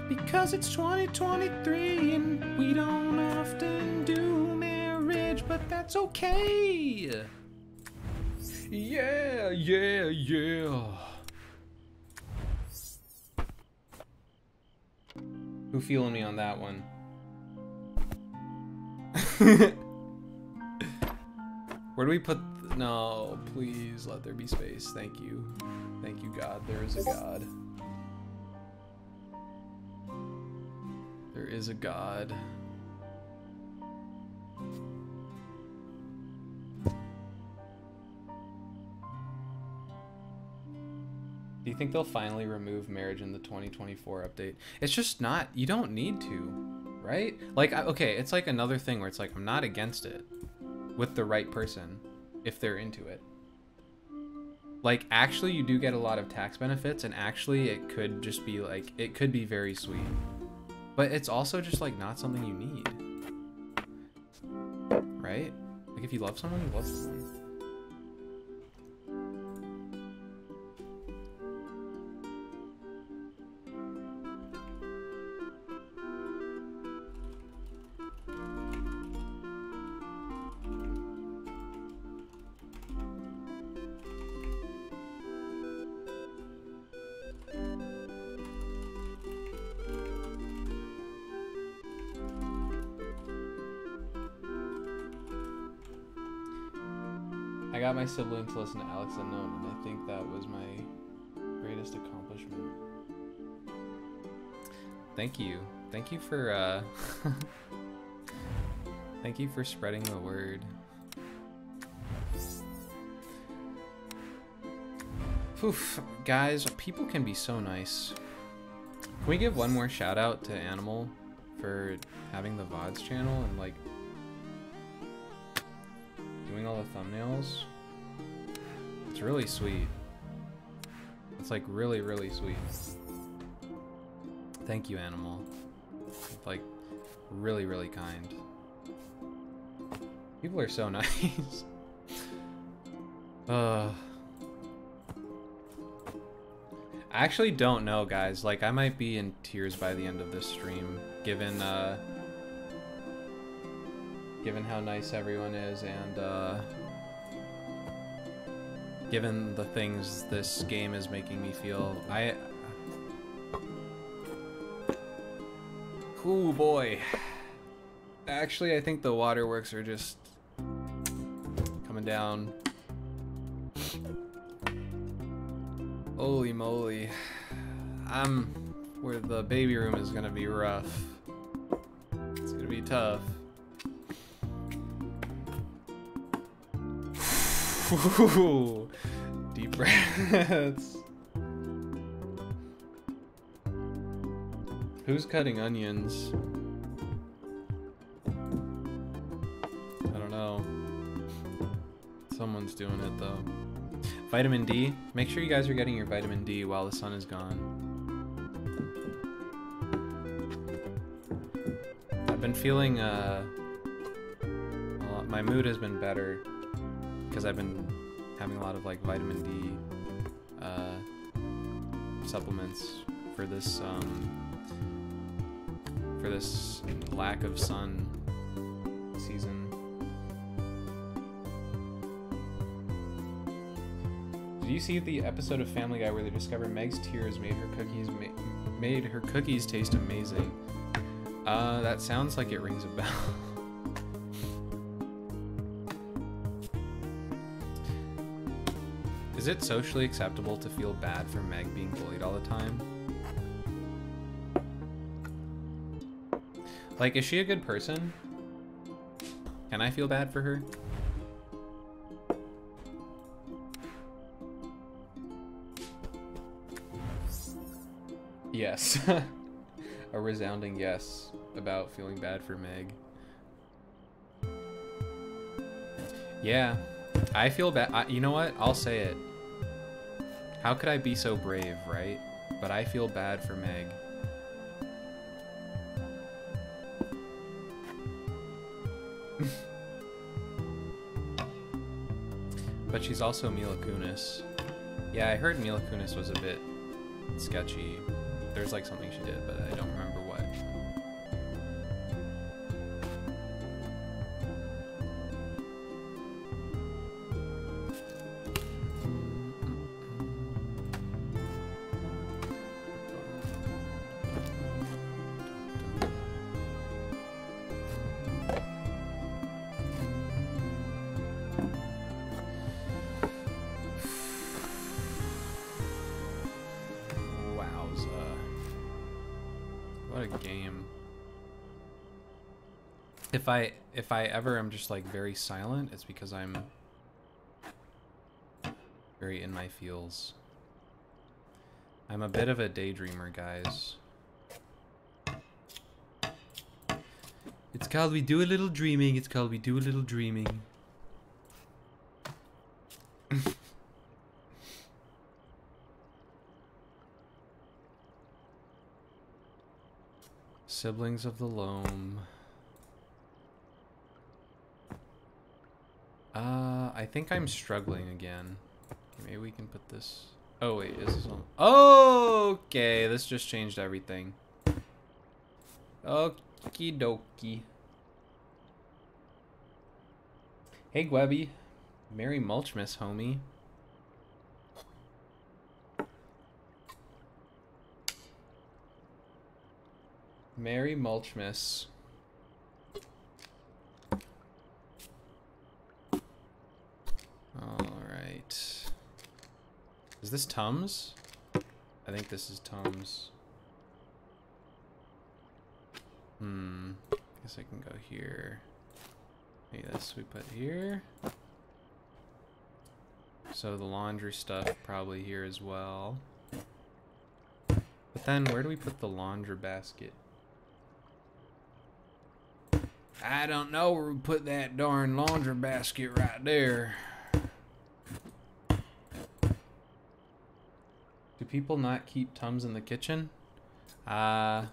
because it's 2023 and we don't often do marriage, but that's okay. Yeah, yeah, yeah. Who feeling me on that one? Where do we put... No, please let there be space. Thank you. Thank you, God. There is a God. There is a God. Do you think they'll finally remove marriage in the 2024 update? It's just not, you don't need to, right? Like, okay, it's like another thing where it's like, I'm not against it with the right person if they're into it. Like, actually, you do get a lot of tax benefits, and actually, it could just be like, it could be very sweet. But it's also just like not something you need, right? Like, if you love someone, you love someone. I got my sibling to listen to Alex Unknown, and I think that was my greatest accomplishment. Thank you. Thank you for, thank you for spreading the word. Oof, guys, people can be so nice. Can we give one more shout out to Animal for having the VODs channel and, like, doing all the thumbnails? It's really sweet. It's like really, really sweet. Thank you, animal. Like, really, really kind. People are so nice. I actually don't know, guys. Like, I might be in tears by the end of this stream, given how nice everyone is, and given the things this game is making me feel. Ooh, boy. Actually, I think the waterworks are just coming down. Holy moly. Where the baby room is gonna be rough. It's gonna be tough. Ooh, deep breaths. Who's cutting onions? I don't know. Someone's doing it though. Vitamin D. Make sure you guys are getting your vitamin D while the sun is gone. I've been feeling my mood has been better because I've been having a lot of like vitamin D supplements for this lack of sun season. Did you see the episode of Family Guy where they discover Meg's tears made her cookies taste amazing? That sounds like it rings a bell. Is it socially acceptable to feel bad for Meg being bullied all the time? Like, is she a good person? Can I feel bad for her? Yes. A resounding yes about feeling bad for Meg. Yeah, I feel bad. You know what? I'll say it. How could I be so brave, right? But I feel bad for Meg. But she's also Mila Kunis. Yeah, I heard Mila Kunis was a bit sketchy. There's like something she did, but I don't remember what. If I ever am just like very silent, it's because I'm very in my feels. I'm a bit of a daydreamer, guys. It's called We Do a Little Dreaming. It's called We Do a Little Dreaming. Siblings of the Loam. I think I'm struggling again. Maybe we can put this... Oh, wait, is this on? Okay, this just changed everything. Okie dokie. Hey, Gwebby. Merry Mulchmas, homie. Merry Mulchmas. Alright. Is this Tums? I think this is Tums. Guess I can go here. Maybe this we put here. So the laundry stuff probably here as well. But then where do we put the laundry basket? I don't know where we put that darn laundry basket right there. people not keep Tums in the kitchen? I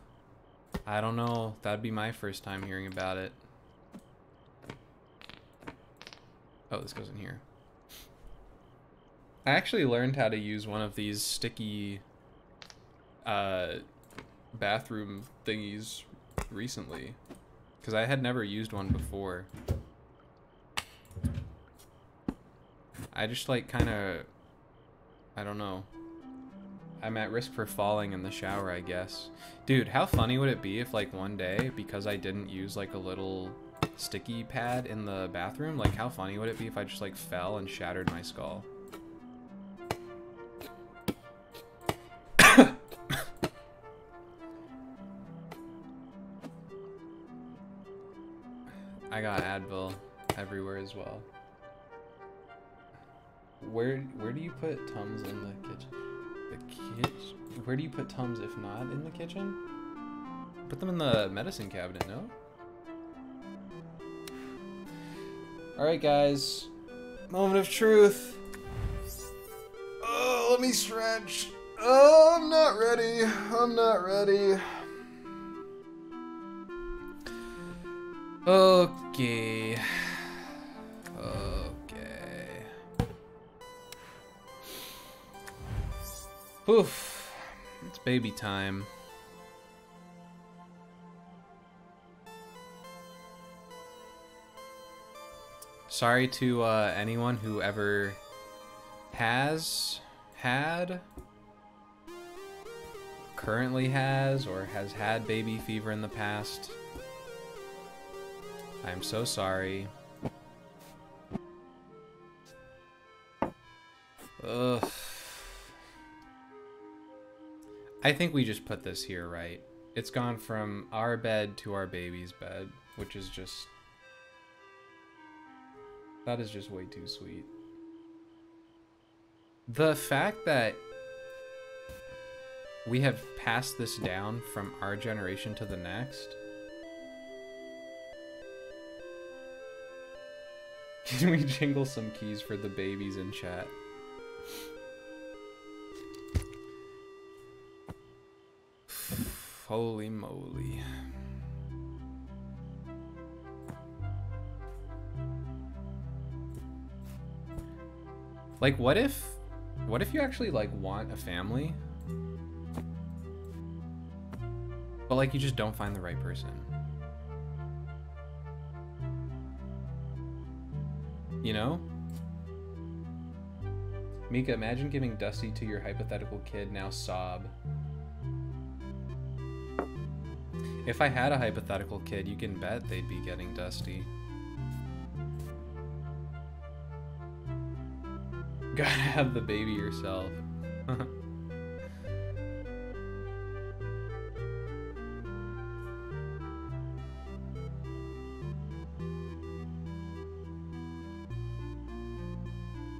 don't know. That'd be my first time hearing about it. Oh, this goes in here. I actually learned how to use one of these sticky bathroom thingies recently, because I had never used one before. I just like kind of, I don't know. I'm at risk for falling in the shower, I guess. Dude, how funny would it be if like one day, because I didn't use like a little sticky pad in the bathroom, like how funny would it be if I just like fell and shattered my skull? I got Advil everywhere as well. Where do you put Tums in the kitchen? Where do you put Tums if not in the kitchen? Put them in the medicine cabinet, no? Alright guys, moment of truth. Oh, let me stretch. Oh, I'm not ready. I'm not ready. Okay. Okay. Oof. It's baby time. Sorry to anyone who ever has had, currently has, or has had baby fever in the past. I'm so sorry. Ugh. I think we just put this here, right? It's gone from our bed to our baby's bed, which is just... that is just way too sweet. The fact that we have passed this down from our generation to the next... Can we jingle some keys for the babies in chat? Holy moly. Like, what if you actually, like, want a family, but, like, you just don't find the right person? You know? Mika, imagine giving Dusty to your hypothetical kid, now sob. If I had a hypothetical kid, you can bet they'd be getting Dusty. Gotta have the baby yourself.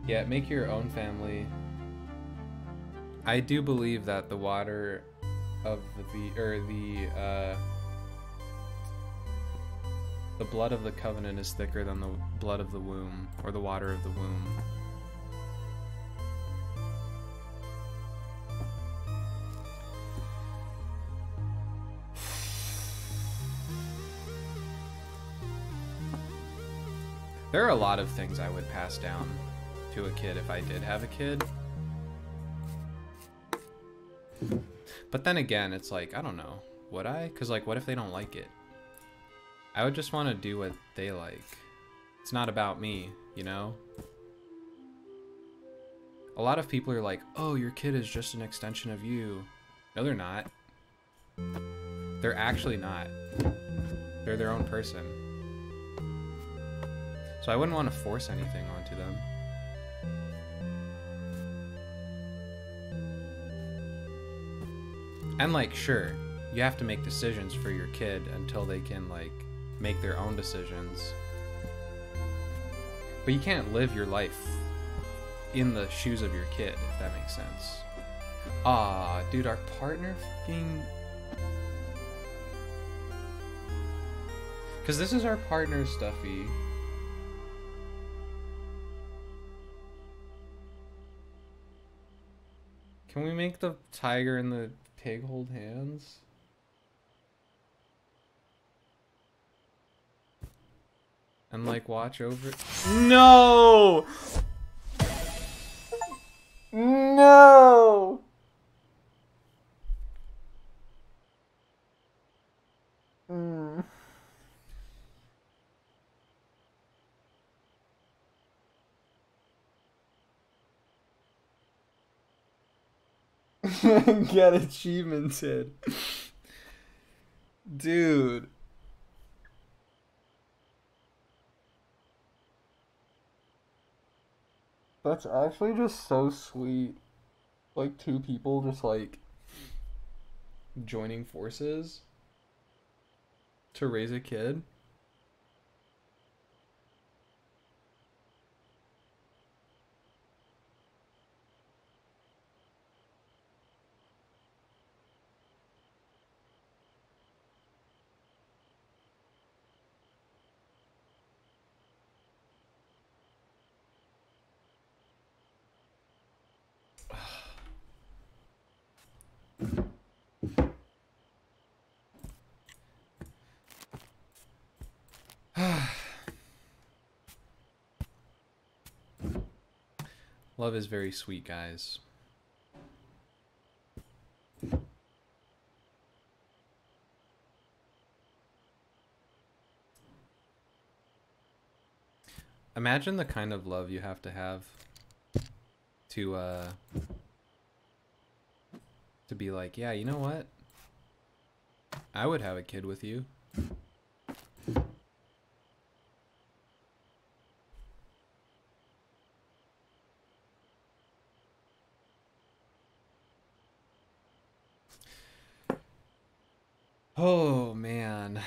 Yeah, make your own family. I do believe that the water of the blood of the covenant is thicker than the blood of the womb, or the water of the womb. There are a lot of things I would pass down to a kid if I did have a kid. But then again, it's like, I don't know. Would I? Because, like, what if they don't like it? I would just want to do what they like. It's not about me, you know? A lot of people are like, oh, your kid is just an extension of you. No, they're not. They're actually not. They're their own person. So I wouldn't want to force anything onto them. And, like, sure, you have to make decisions for your kid until they can, like, make their own decisions. But you can't live your life in the shoes of your kid, if that makes sense. Aw, dude, our partner fucking... Because this is our partner, Stuffy. Can we make the tiger and the pig hold hands? And like watch over it? No! No! Get achievemented. Dude. That's actually just so sweet. Like two people just like joining forces to raise a kid. Love is very sweet, guys. Imagine the kind of love you have to be like, yeah, you know what? I would have a kid with you. Oh, man.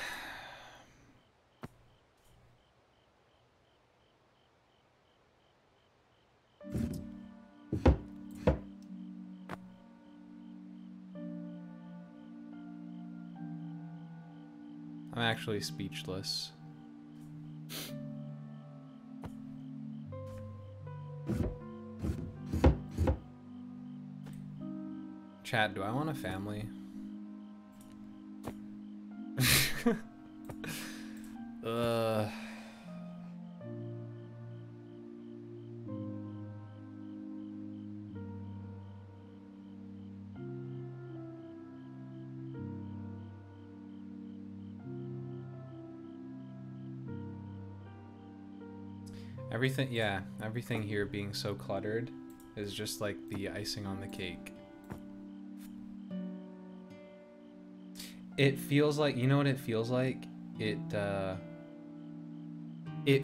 I'm actually speechless. Chat, do I want a family? Everything, yeah, everything here being so cluttered is just like the icing on the cake. It feels like, you know what it feels like? It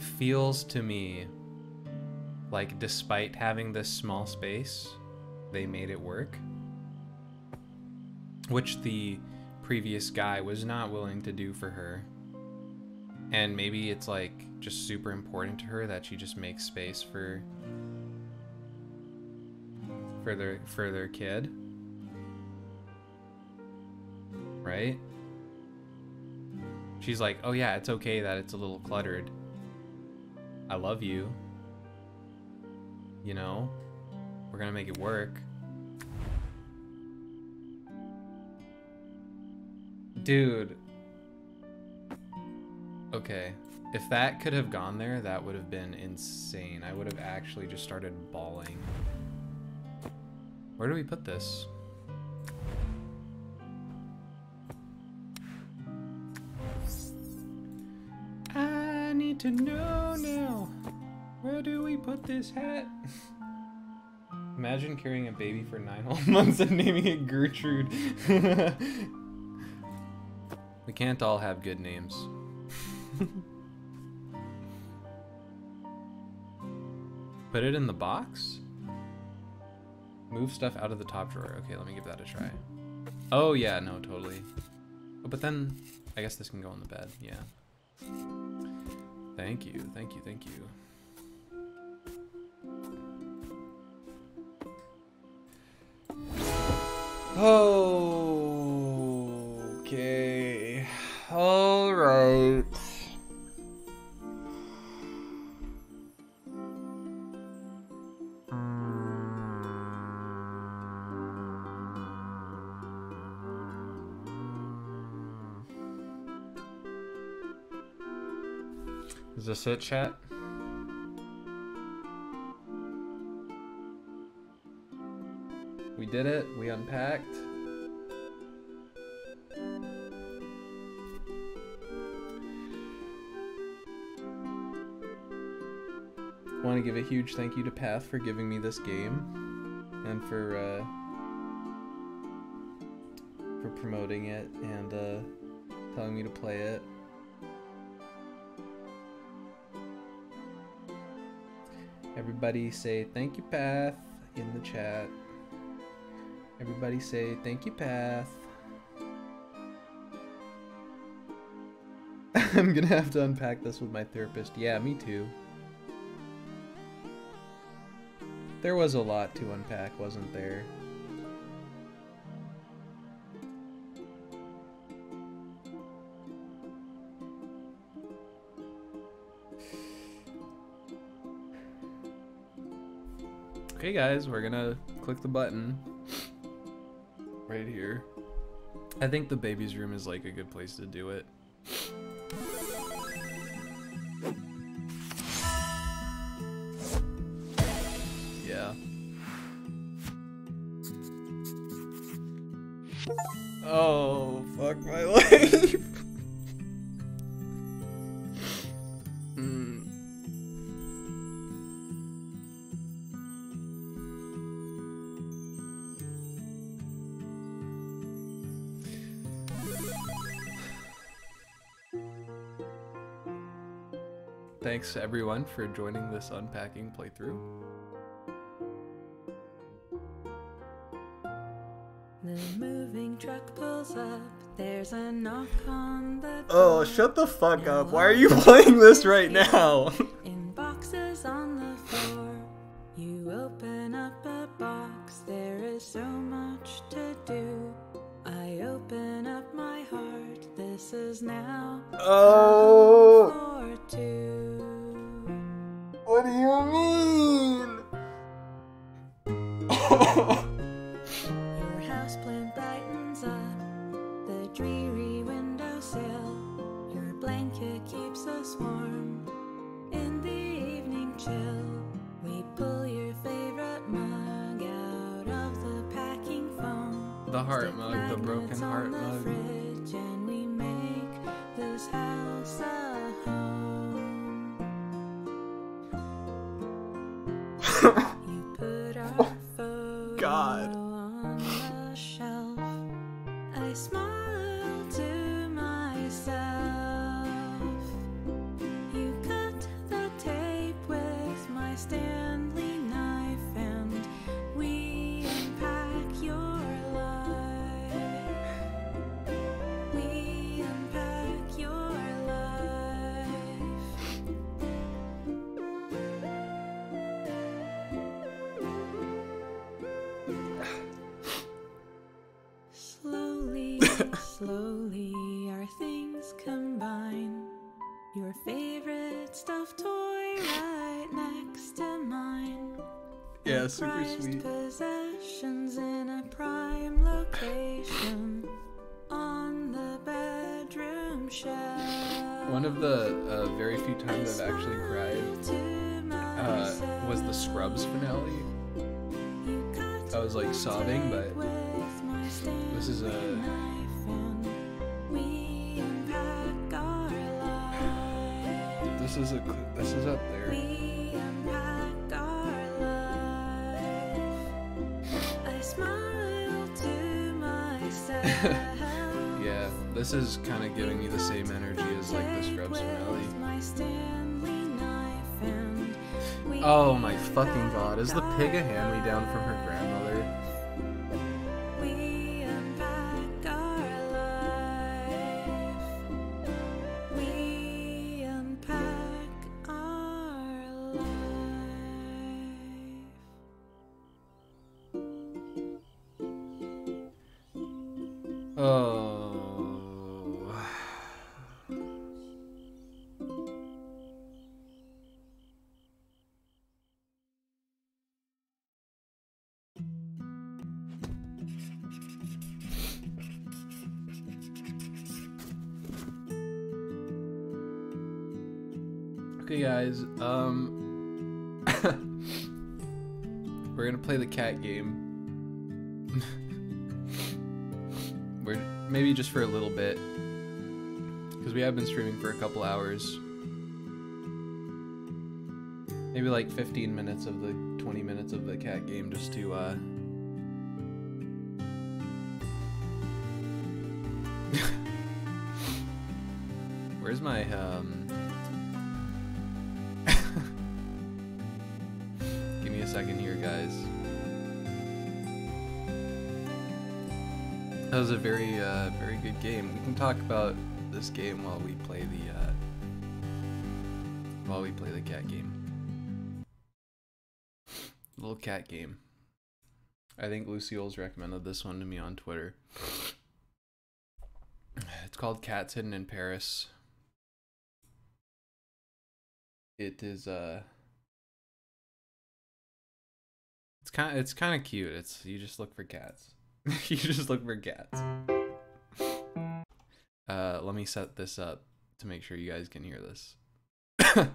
feels to me like despite having this small space, they made it work. Which the previous guy was not willing to do for her. And maybe it's like just super important to her that she just makes space for their kid. Right? She's like, oh yeah, it's okay that it's a little cluttered. I love you. You know? We're gonna make it work. Dude. Okay. If that could have gone there, that would have been insane. I would have actually just started bawling. Where do we put this? I need to know now. Where do we put this hat? Imagine carrying a baby for 9 whole months and naming it Gertrude. We can't all have good names. Put it in the box? Move stuff out of the top drawer. Okay, let me give that a try. Oh yeah, no, totally. Oh, but then I guess this can go in the bed. Yeah. Thank you, thank you, thank you. Okay. All right. Is this it, chat? We did it. We unpacked. I want to give a huge thank you to Path for giving me this game and for promoting it and telling me to play it. Everybody say thank you, Path, in the chat. Everybody say thank you, Path. I'm gonna have to unpack this with my therapist. Yeah, me too. There was a lot to unpack, wasn't there? Okay guys, we're gonna click the button right here. I think the baby's room is like a good place to do it. Yeah. Oh, fuck my life. Thanks everyone for joining this unpacking playthrough. The moving truck pulls up. There's a knock on the door. Oh, shut the fuck up. Why are you playing this right now? In boxes on the floor. You open up a box. There is so much to do. I open up my heart. This is now Oh. for two. What do you mean? Your houseplant brightens up the dreary windowsill. Your blanket keeps us warm in the evening chill. We pull your favorite mug out of the packing foam. The heart mug, the broken heart on the mug. fridge, and we make this house a home. You put our photo God. on the shelf. I smile to myself. You cut the tape with my Stanley knife, and we unpack your life. We unpack your life. Slowly, slowly, our things combine. Your favorite stuffed toy right next to mine. Yeah, super Prized sweet. possessions in a prime location on the bedroom shelf. One of the very few times I've actually cried was the Scrubs finale. I was like sobbing, but this is a... This is up there. We unpack our life. I smile to myself. Yeah, this is kind of giving me the same energy as like the Scrubs finale. Oh my fucking god, is the pig a hand-me-down from her grandmother? We unpack our life. We unpack our life. Oh. Okay, guys. We're gonna play the cat game. We're maybe just for a little bit, because we have been streaming for a couple hours. Maybe like 15 minutes of the 20 minutes of the cat game, just to Where's my Give me a second here, guys. That was a very very good game. We can talk about this game while we play the cat game. Little cat game. I think Lucille's recommended this one to me on Twitter. It's called Cats Hidden in Paris. It is it's kind of cute. It's you just look for cats. You just look for cats. Let me set this up to make sure you guys can hear this. I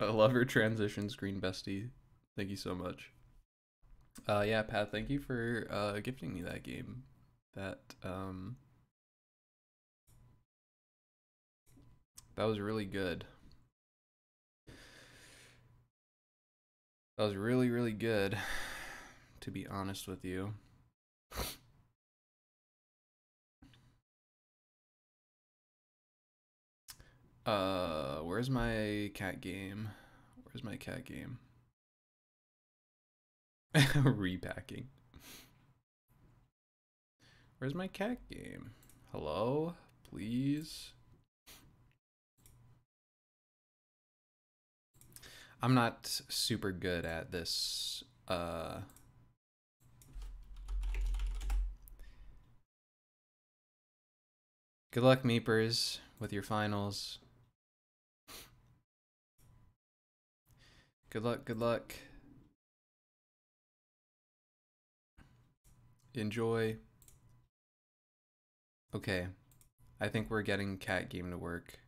love her transition screen, bestie. Thank you so much. Yeah, Pat, thank you for gifting me that game. That was really good. That was really, really good, to be honest with you. Where's my cat game? Where's my cat game? Repacking. Where's my cat game? Hello? Please? I'm not super good at this, Good luck, Meepers, with your finals. Good luck, good luck. Enjoy. Okay. I think we're getting cat game to work.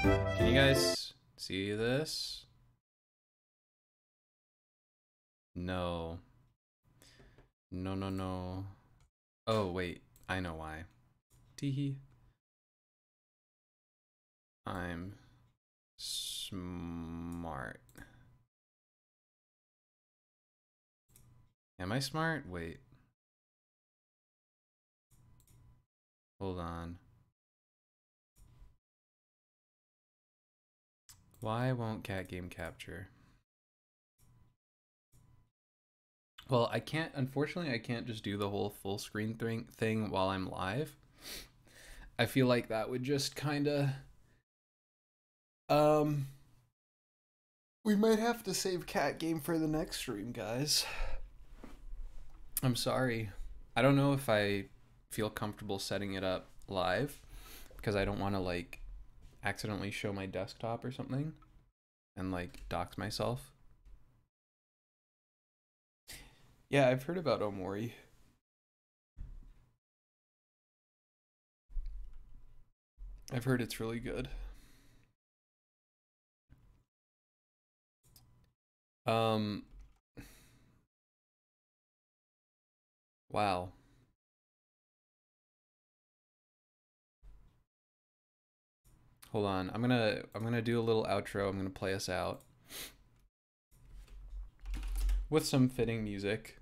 Can you guys see this? No. No, no, no. Oh, wait. I know why. Teehee. I'm smart. Am I smart? Wait. Hold on. Why won't cat game capture? Well, I can't, unfortunately, I can't just do the whole full screen thing while I'm live. I feel like that would just kind of, we might have to save cat game for the next stream, guys. I'm sorry. I don't know if I feel comfortable setting it up live, because I don't want to, like, accidentally show my desktop or something and, like, dox myself. Yeah, I've heard about Omori. I've heard it's really good. Wow. Hold on. I'm gonna do a little outro. I'm gonna play us out with some fitting music.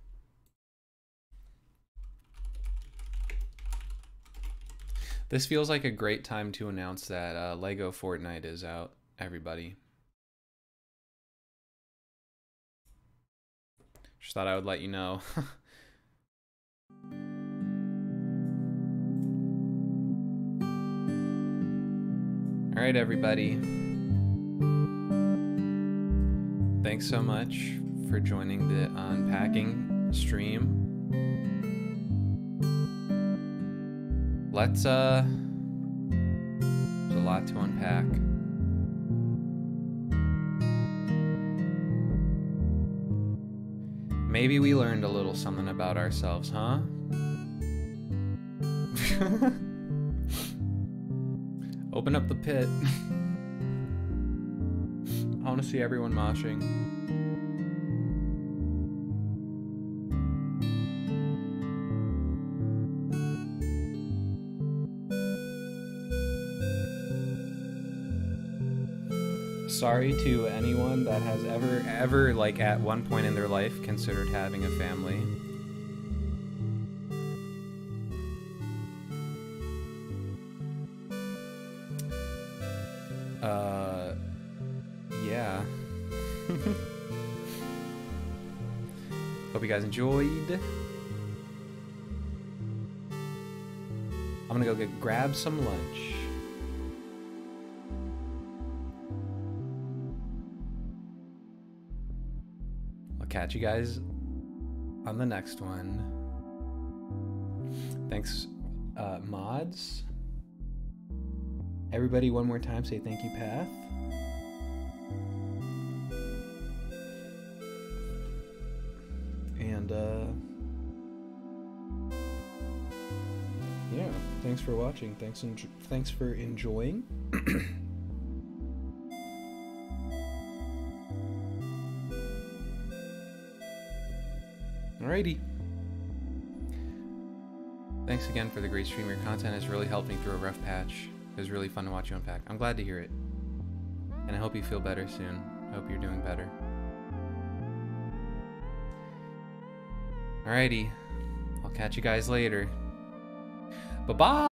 This feels like a great time to announce that Lego Fortnite is out, everybody. Just thought I would let you know. All right, everybody. Thanks so much for joining the Unpacking stream. There's a lot to unpack. Maybe we learned a little something about ourselves, huh? Open up the pit. I want to see everyone moshing. Sorry to anyone that has ever, like, at one point in their life considered having a family. Yeah. Hope you guys enjoyed. I'm gonna go grab some lunch. I'll catch you guys on the next one. Thanks, mods. Everybody, one more time, say thank you, Path. And, yeah, thanks for watching. Thanks for enjoying. Alrighty. Thanks again for the great stream. Your content has really helped me through a rough patch. It was really fun to watch you unpack. I'm glad to hear it. And I hope you feel better soon. I hope you're doing better. Alrighty. I'll catch you guys later. Bye-bye!